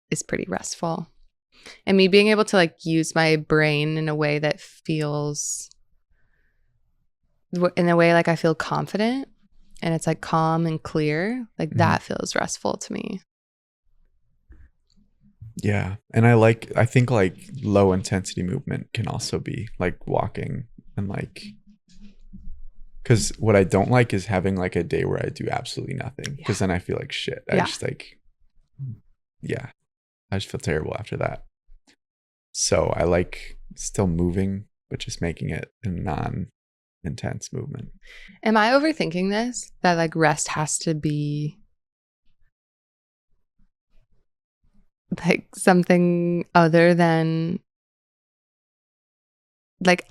is pretty restful. And me being able to like use my brain in a way that feels, in a way like I feel confident and it's like calm and clear, like that feels restful to me. Yeah. And I think like low intensity movement can also be like walking and like, because what I don't like is having like a day where I do absolutely nothing, because then I feel like shit. I just like, I just feel terrible after that. So I like still moving, but just making it a non-intense movement. Am I overthinking this? That like rest has to be like something other than like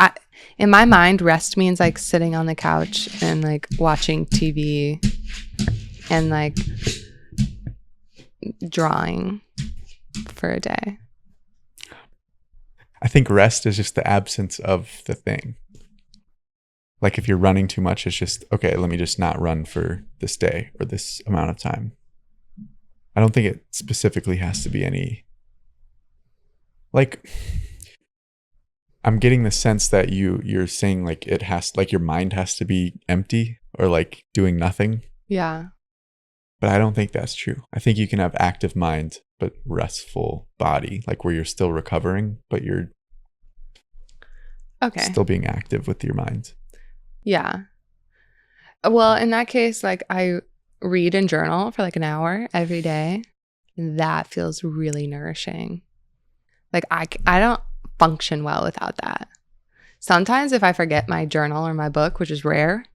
in my mind, rest means like sitting on the couch and like watching TV and like drawing for a day. I think rest is just the absence of the thing. Like if you're running too much, it's just, okay, let me just not run for this day or this amount of time. I don't think it specifically has to be any, like, I'm getting the sense that you're saying like it has, like your mind has to be empty or like doing nothing. Yeah. But I don't think that's true. I think you can have active mind, but restful body, like where you're still recovering, but you're still being active with your mind. Yeah. Well, in that case, like I read and journal for like an hour every day. And that feels really nourishing. Like I don't function well without that. Sometimes if I forget my journal or my book, which is rare,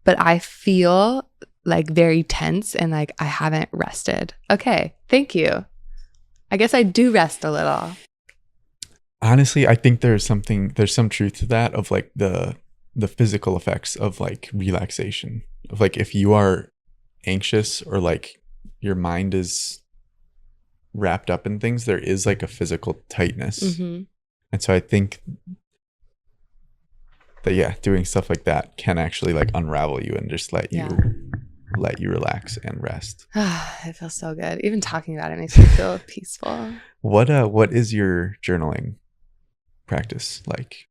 but I feel like very tense and like I haven't rested. Okay, thank you. I guess I do rest a little. Honestly, I think there's some truth to that, of like the physical effects of like relaxation, of like if you are anxious or like your mind is wrapped up in things, there is like a physical tightness. And so I think that doing stuff like that can actually like unravel you and just let you relax and rest. It feels so good. Even talking about it makes me feel peaceful. What is your journaling practice like?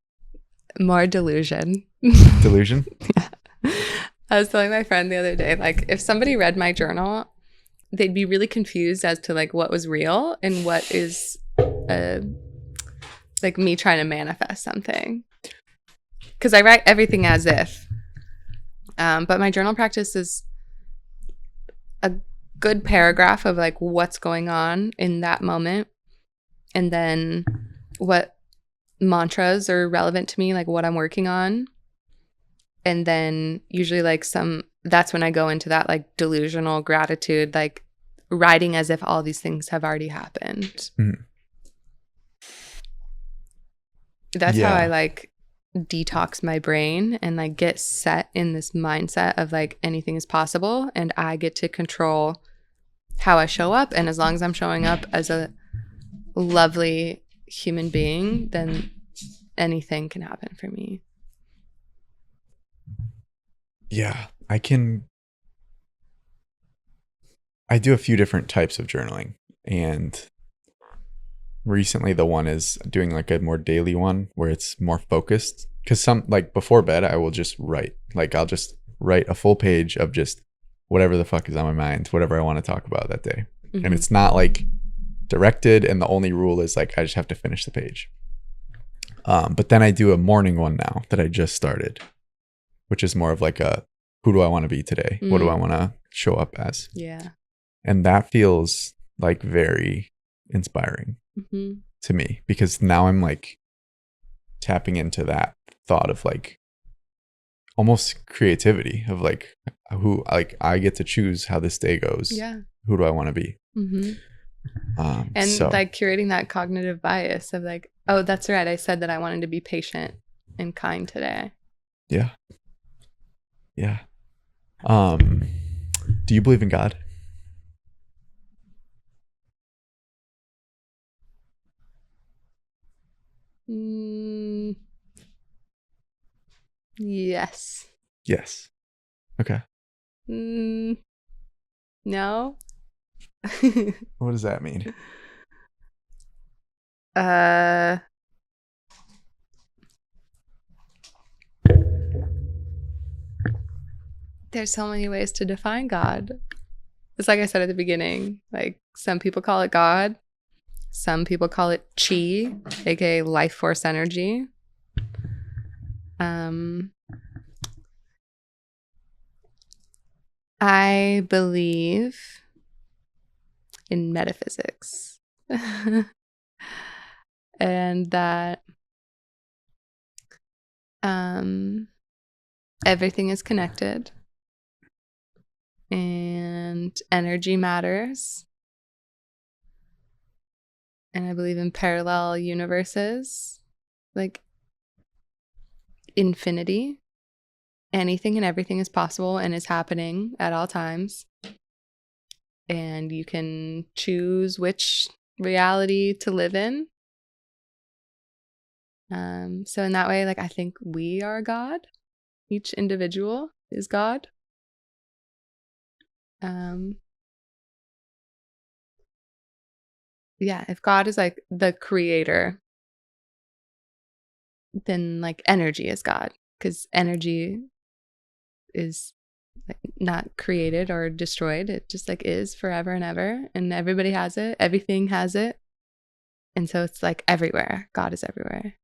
More delusion. Delusion? Yeah. I was telling my friend the other day, like if somebody read my journal, they'd be really confused as to like what was real and what is like me trying to manifest something. Because I write everything as if. But my journal practice is a good paragraph of like what's going on in that moment. And then what mantras are relevant to me, like what I'm working on. And then usually like that's when I go into that like delusional gratitude, like writing as if all these things have already happened. That's how I like detox my brain and like get set in this mindset of like anything is possible and I get to control how I show up. And as long as I'm showing up as a lovely human being, then anything can happen for me. Yeah, I do a few different types of journaling, and recently the one is doing like a more daily one where it's more focused, because some like before bed I will just write, like I'll just write a full page of just whatever the fuck is on my mind, whatever I want to talk about that day. And it's not like directed, and the only rule is like I just have to finish the page. But then I do a morning one now that I just started, which is more of like a, who do I want to be today? What do I want to show up as? Yeah. And that feels like very inspiring to me, because now I'm like tapping into that thought of like almost creativity of like who, like I get to choose how this day goes. Yeah. Who do I want to be? And like curating that cognitive bias of like, oh, that's right, I said that I wanted to be patient and kind today. Yeah. Do you believe in God? Yes. Okay. No. What does that mean? Uh, there's so many ways to define God. It's like I said at the beginning, like some people call it God. Some people call it chi, aka life force energy. I believe in metaphysics. And that everything is connected and energy matters. And I believe in parallel universes, like infinity. Anything and everything is possible and is happening at all times. And you can choose which reality to live in. So in that way, like I think we are God. Each individual is God. Yeah, if God is like the creator, then like energy is God, because energy is like not created or destroyed. It just like is forever and ever, and everybody has it. Everything has it. And so it's like everywhere. God is everywhere.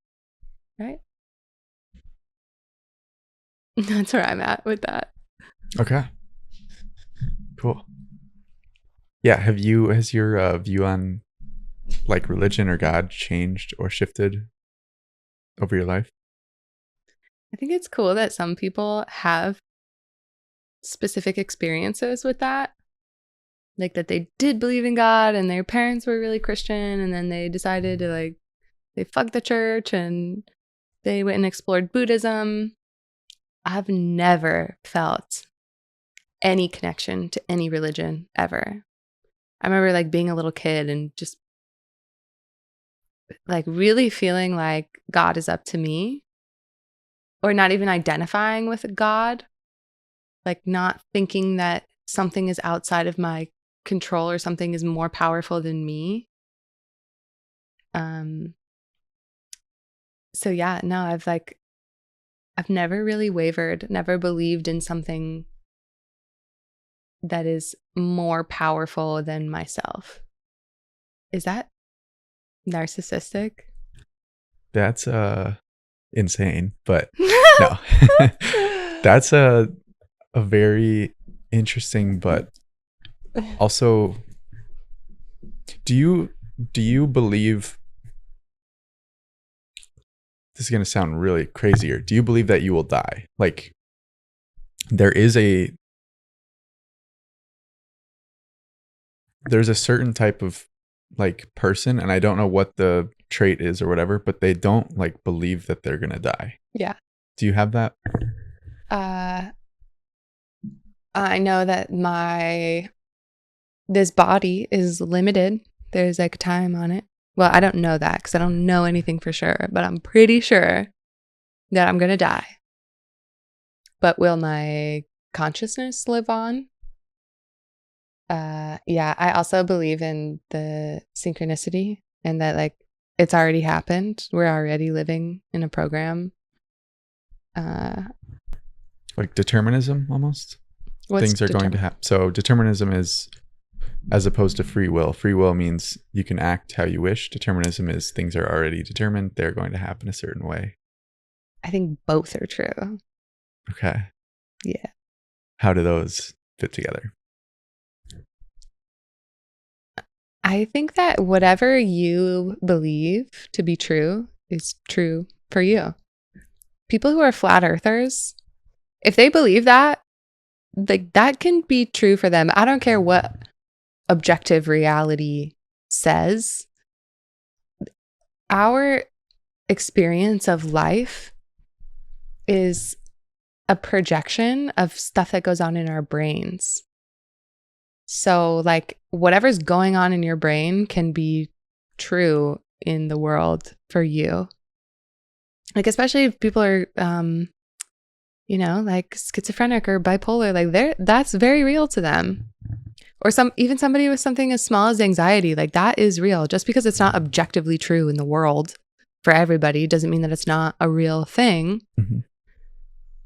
Right? That's where I'm at with that. Okay. Cool. Yeah. Has your view on like religion or God changed or shifted over your life? I think it's cool that some people have specific experiences with that. Like that they did believe in God and their parents were really Christian, and then they decided to like, they fucked the church and they went and explored Buddhism. I've never felt any connection to any religion ever. I remember like being a little kid and just like really feeling like God is up to me, or not even identifying with God, like not thinking that something is outside of my control or something is more powerful than me. So yeah, no, I've never really wavered, never believed in something that is more powerful than myself. Is that narcissistic? That's insane, but no. That's a very interesting, but also, do you believe, this is going to sound really crazier, do you believe that you will die? Like there's a certain type of like person, and I don't know what the trait is or whatever, but they don't like believe that they're going to die. Yeah. Do you have that? I know that this body is limited. There's like time on it. Well, I don't know that because I don't know anything for sure, but I'm pretty sure that I'm going to die. But will my consciousness live on? Yeah, I also believe in the synchronicity and that like it's already happened. We're already living in a program. Like determinism almost? Things are going to happen. So determinism is as opposed to free will. Free will means you can act how you wish. Determinism is things are already determined. They're going to happen a certain way. I think both are true. Okay. Yeah. How do those fit together? I think that whatever you believe to be true is true for you. People who are flat earthers, if they believe that, like that can be true for them. I don't care what objective reality says. Our experience of life is a projection of stuff that goes on in our brains. So like whatever's going on in your brain can be true in the world for you. Like especially if people are like schizophrenic or bipolar, like that's very real to them. Or even somebody with something as small as anxiety, like that is real. Just because it's not objectively true in the world for everybody doesn't mean that it's not a real thing. Mm-hmm.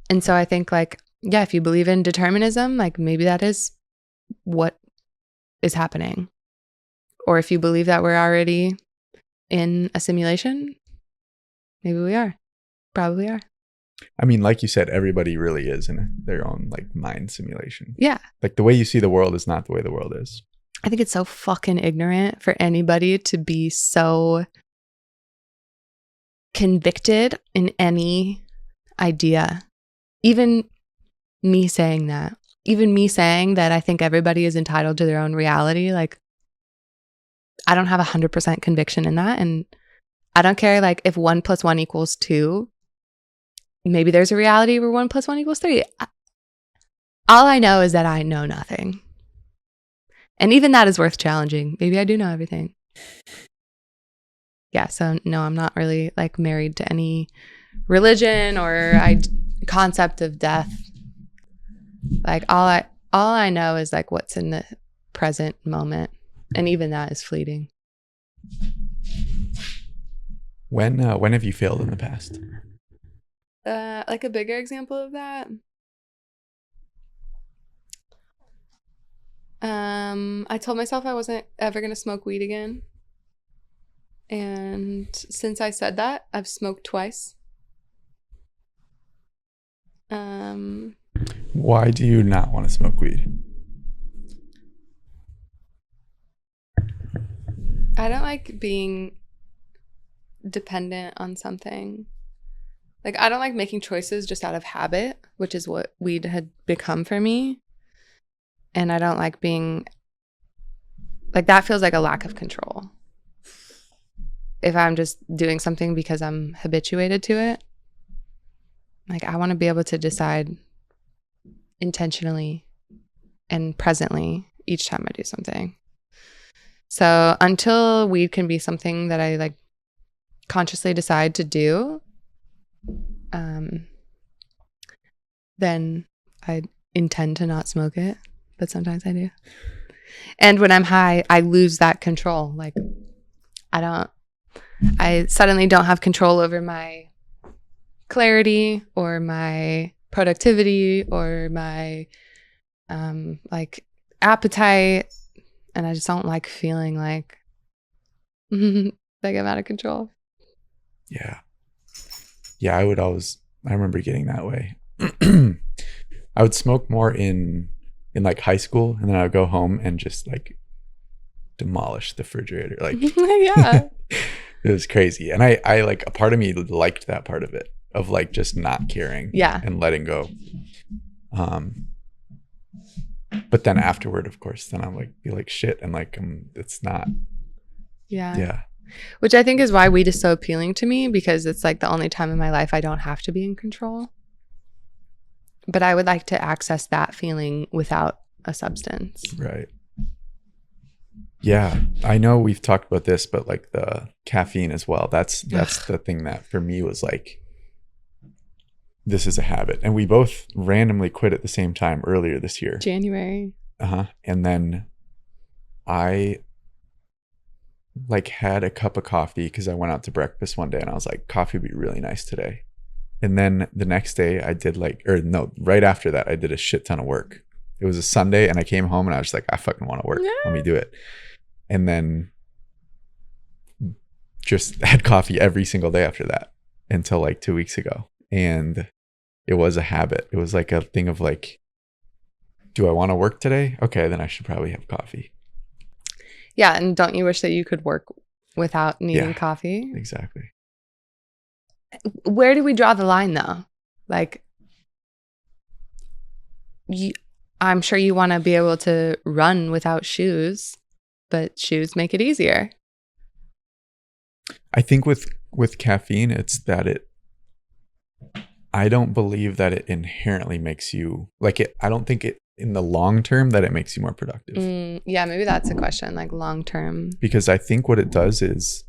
And so I think like, yeah, if you believe in determinism, like maybe that is what is happening. Or if you believe that we're already in a simulation, maybe we are. Probably are. I mean, like you said, everybody really is in their own like mind simulation. Yeah. Like the way you see the world is not the way the world is. I think it's so fucking ignorant for anybody to be so convicted in any idea. Even me saying that. Even me saying that I think everybody is entitled to their own reality. Like, I don't have 100% conviction in that. And I don't care like if 1 + 1 = 2. Maybe there's a reality where 1 + 1 = 3. All I know is that I know nothing. And even that is worth challenging. Maybe I do know everything. Yeah, so no, I'm not really like married to any religion or concept of death. Like all I know is like what's in the present moment. And even that is fleeting. When have you failed in the past? Like a bigger example of that. I told myself I wasn't ever going to smoke weed again. And since I said that, I've smoked twice. Why do you not want to smoke weed? I don't like being dependent on something. Like, I don't like making choices just out of habit, which is what weed had become for me. And I don't like being, like, that feels like a lack of control. If I'm just doing something because I'm habituated to it, like, I want to be able to decide intentionally and presently each time I do something. So until weed can be something that I, like, consciously decide to do, then I intend to not smoke it, but sometimes I do. And when I'm high, I lose that control. Like, I suddenly don't have control over my clarity or my productivity or my like appetite, and I just don't like feeling like like I'm out of control. Yeah, I remember getting that way. I would smoke more in like high school, and then I would go home and just like demolish the refrigerator. Like, yeah. It was crazy. And I like, a part of me liked that part of it, of like just not caring and letting go. But then afterward, of course, then I'm like, be like shit. And like, it's not. Yeah. Which I think is why weed is so appealing to me, because it's like the only time in my life I don't have to be in control. But I would like to access that feeling without a substance. Right. Yeah. I know we've talked about this, but like the caffeine as well. That's the thing that for me was like, this is a habit. And we both randomly quit at the same time earlier this year. January. And then I like had a cup of coffee because I went out to breakfast one day and I was like, coffee would be really nice today. And then the next day I did right after that, I did a shit ton of work. It was a Sunday and I came home and I was just like, I fucking want to work. Let me do it. And then just had coffee every single day after that until like 2 weeks ago. And it was a habit. It was like a thing of like, do I want to work today? Okay, then I should probably have coffee. Yeah. And don't you wish that you could work without needing coffee? Exactly. Where do we draw the line though? Like, I'm sure you want to be able to run without shoes, but shoes make it easier. I think with caffeine, it's that I don't believe that it inherently makes you I don't think it in the long term that it makes you more productive. Yeah, maybe that's a question, like long term. Because I think what it does is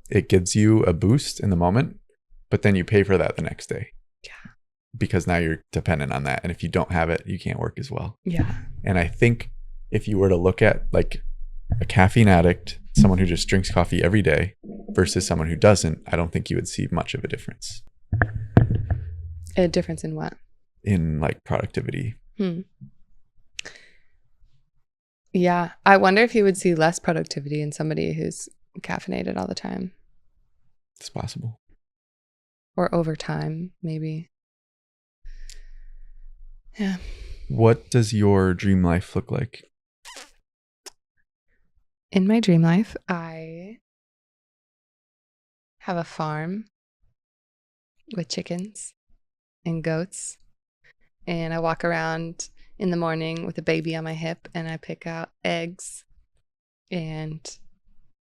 it gives you a boost in the moment, but then you pay for that the next day. Yeah. Because now you're dependent on that. And if you don't have it, you can't work as well. Yeah. And I think if you were to look at like a caffeine addict, someone who just drinks coffee every day versus someone who doesn't, I don't think you would see much of a difference. A difference in what? In like productivity. Yeah. I wonder if you would see less productivity in somebody who's caffeinated all the time. It's possible. Or over time, maybe. Yeah. What does your dream life look like? In my dream life, I have a farm with chickens and goats. And I walk around in the morning with a baby on my hip and I pick out eggs and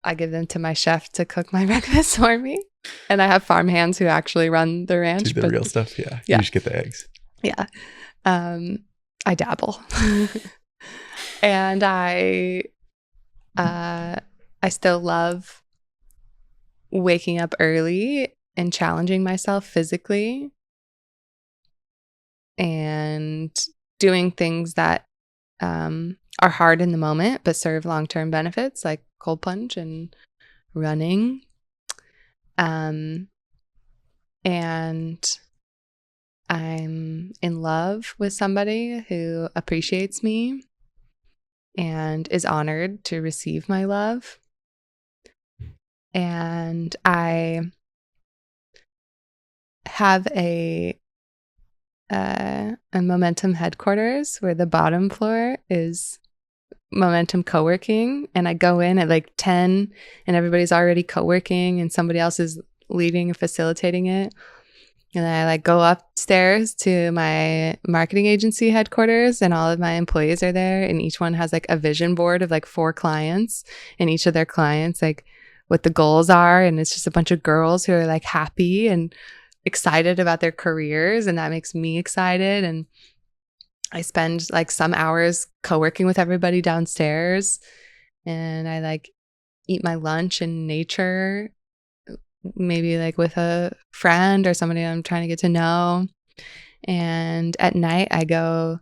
I give them to my chef to cook my breakfast for me. And I have farm hands who actually run the ranch. Do the real stuff, yeah. Yeah. You just get the eggs. Yeah. I dabble. And I still love waking up early and challenging myself physically and doing things that are hard in the moment but serve long-term benefits, like cold plunge and running. And I'm in love with somebody who appreciates me and is honored to receive my love. And I have a Momentum headquarters where the bottom floor is Momentum Coworking, and I go in at like 10 and everybody's already co-working and somebody else is leading and facilitating it. And I like go upstairs to my marketing agency headquarters and all of my employees are there and each one has like a vision board of like 4 clients and each of their clients like what the goals are, and it's just a bunch of girls who are like happy and excited about their careers, and that makes me excited. And I spend like some hours co-working with everybody downstairs, and I like eat my lunch in nature, maybe like with a friend or somebody I'm trying to get to know. And at night I go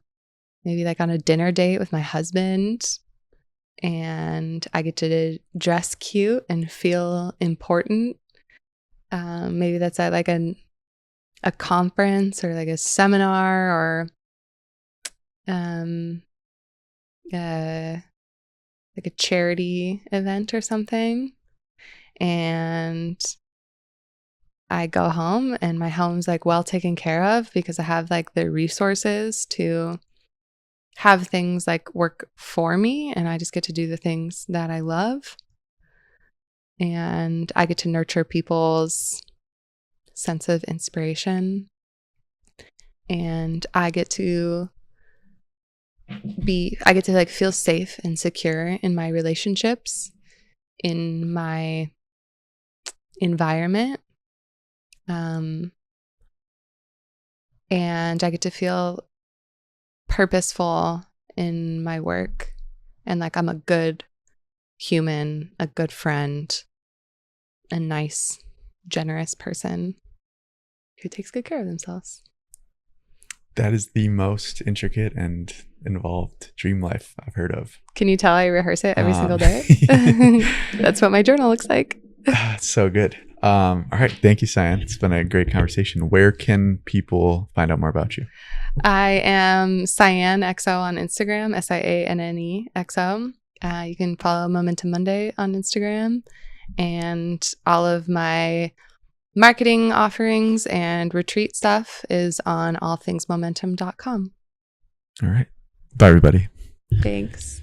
maybe like on a dinner date with my husband, and I get to dress cute and feel important. Maybe that's at like a conference or like a seminar or like a charity event or something. And I go home and my home's like well taken care of because I have like the resources to have things like work for me, and I just get to do the things that I love. And I get to nurture people's sense of inspiration. And I get to like feel safe and secure in my relationships, in my environment. And I get to feel purposeful in my work and like I'm a good human, a good friend, a nice, generous person who takes good care of themselves. That is the most intricate and involved dream life I've heard of. Can you tell I rehearse it every single day? That's what my journal looks like. It's so good. All right. Thank you, Sianne. It's been a great conversation. Where can people find out more about you? I am Sianne XO on Instagram, SIANNE XO. You can follow Momentum Monday on Instagram, and all of my marketing offerings and retreat stuff is on allthingsmomentum.com. All right. Bye, everybody. Thanks.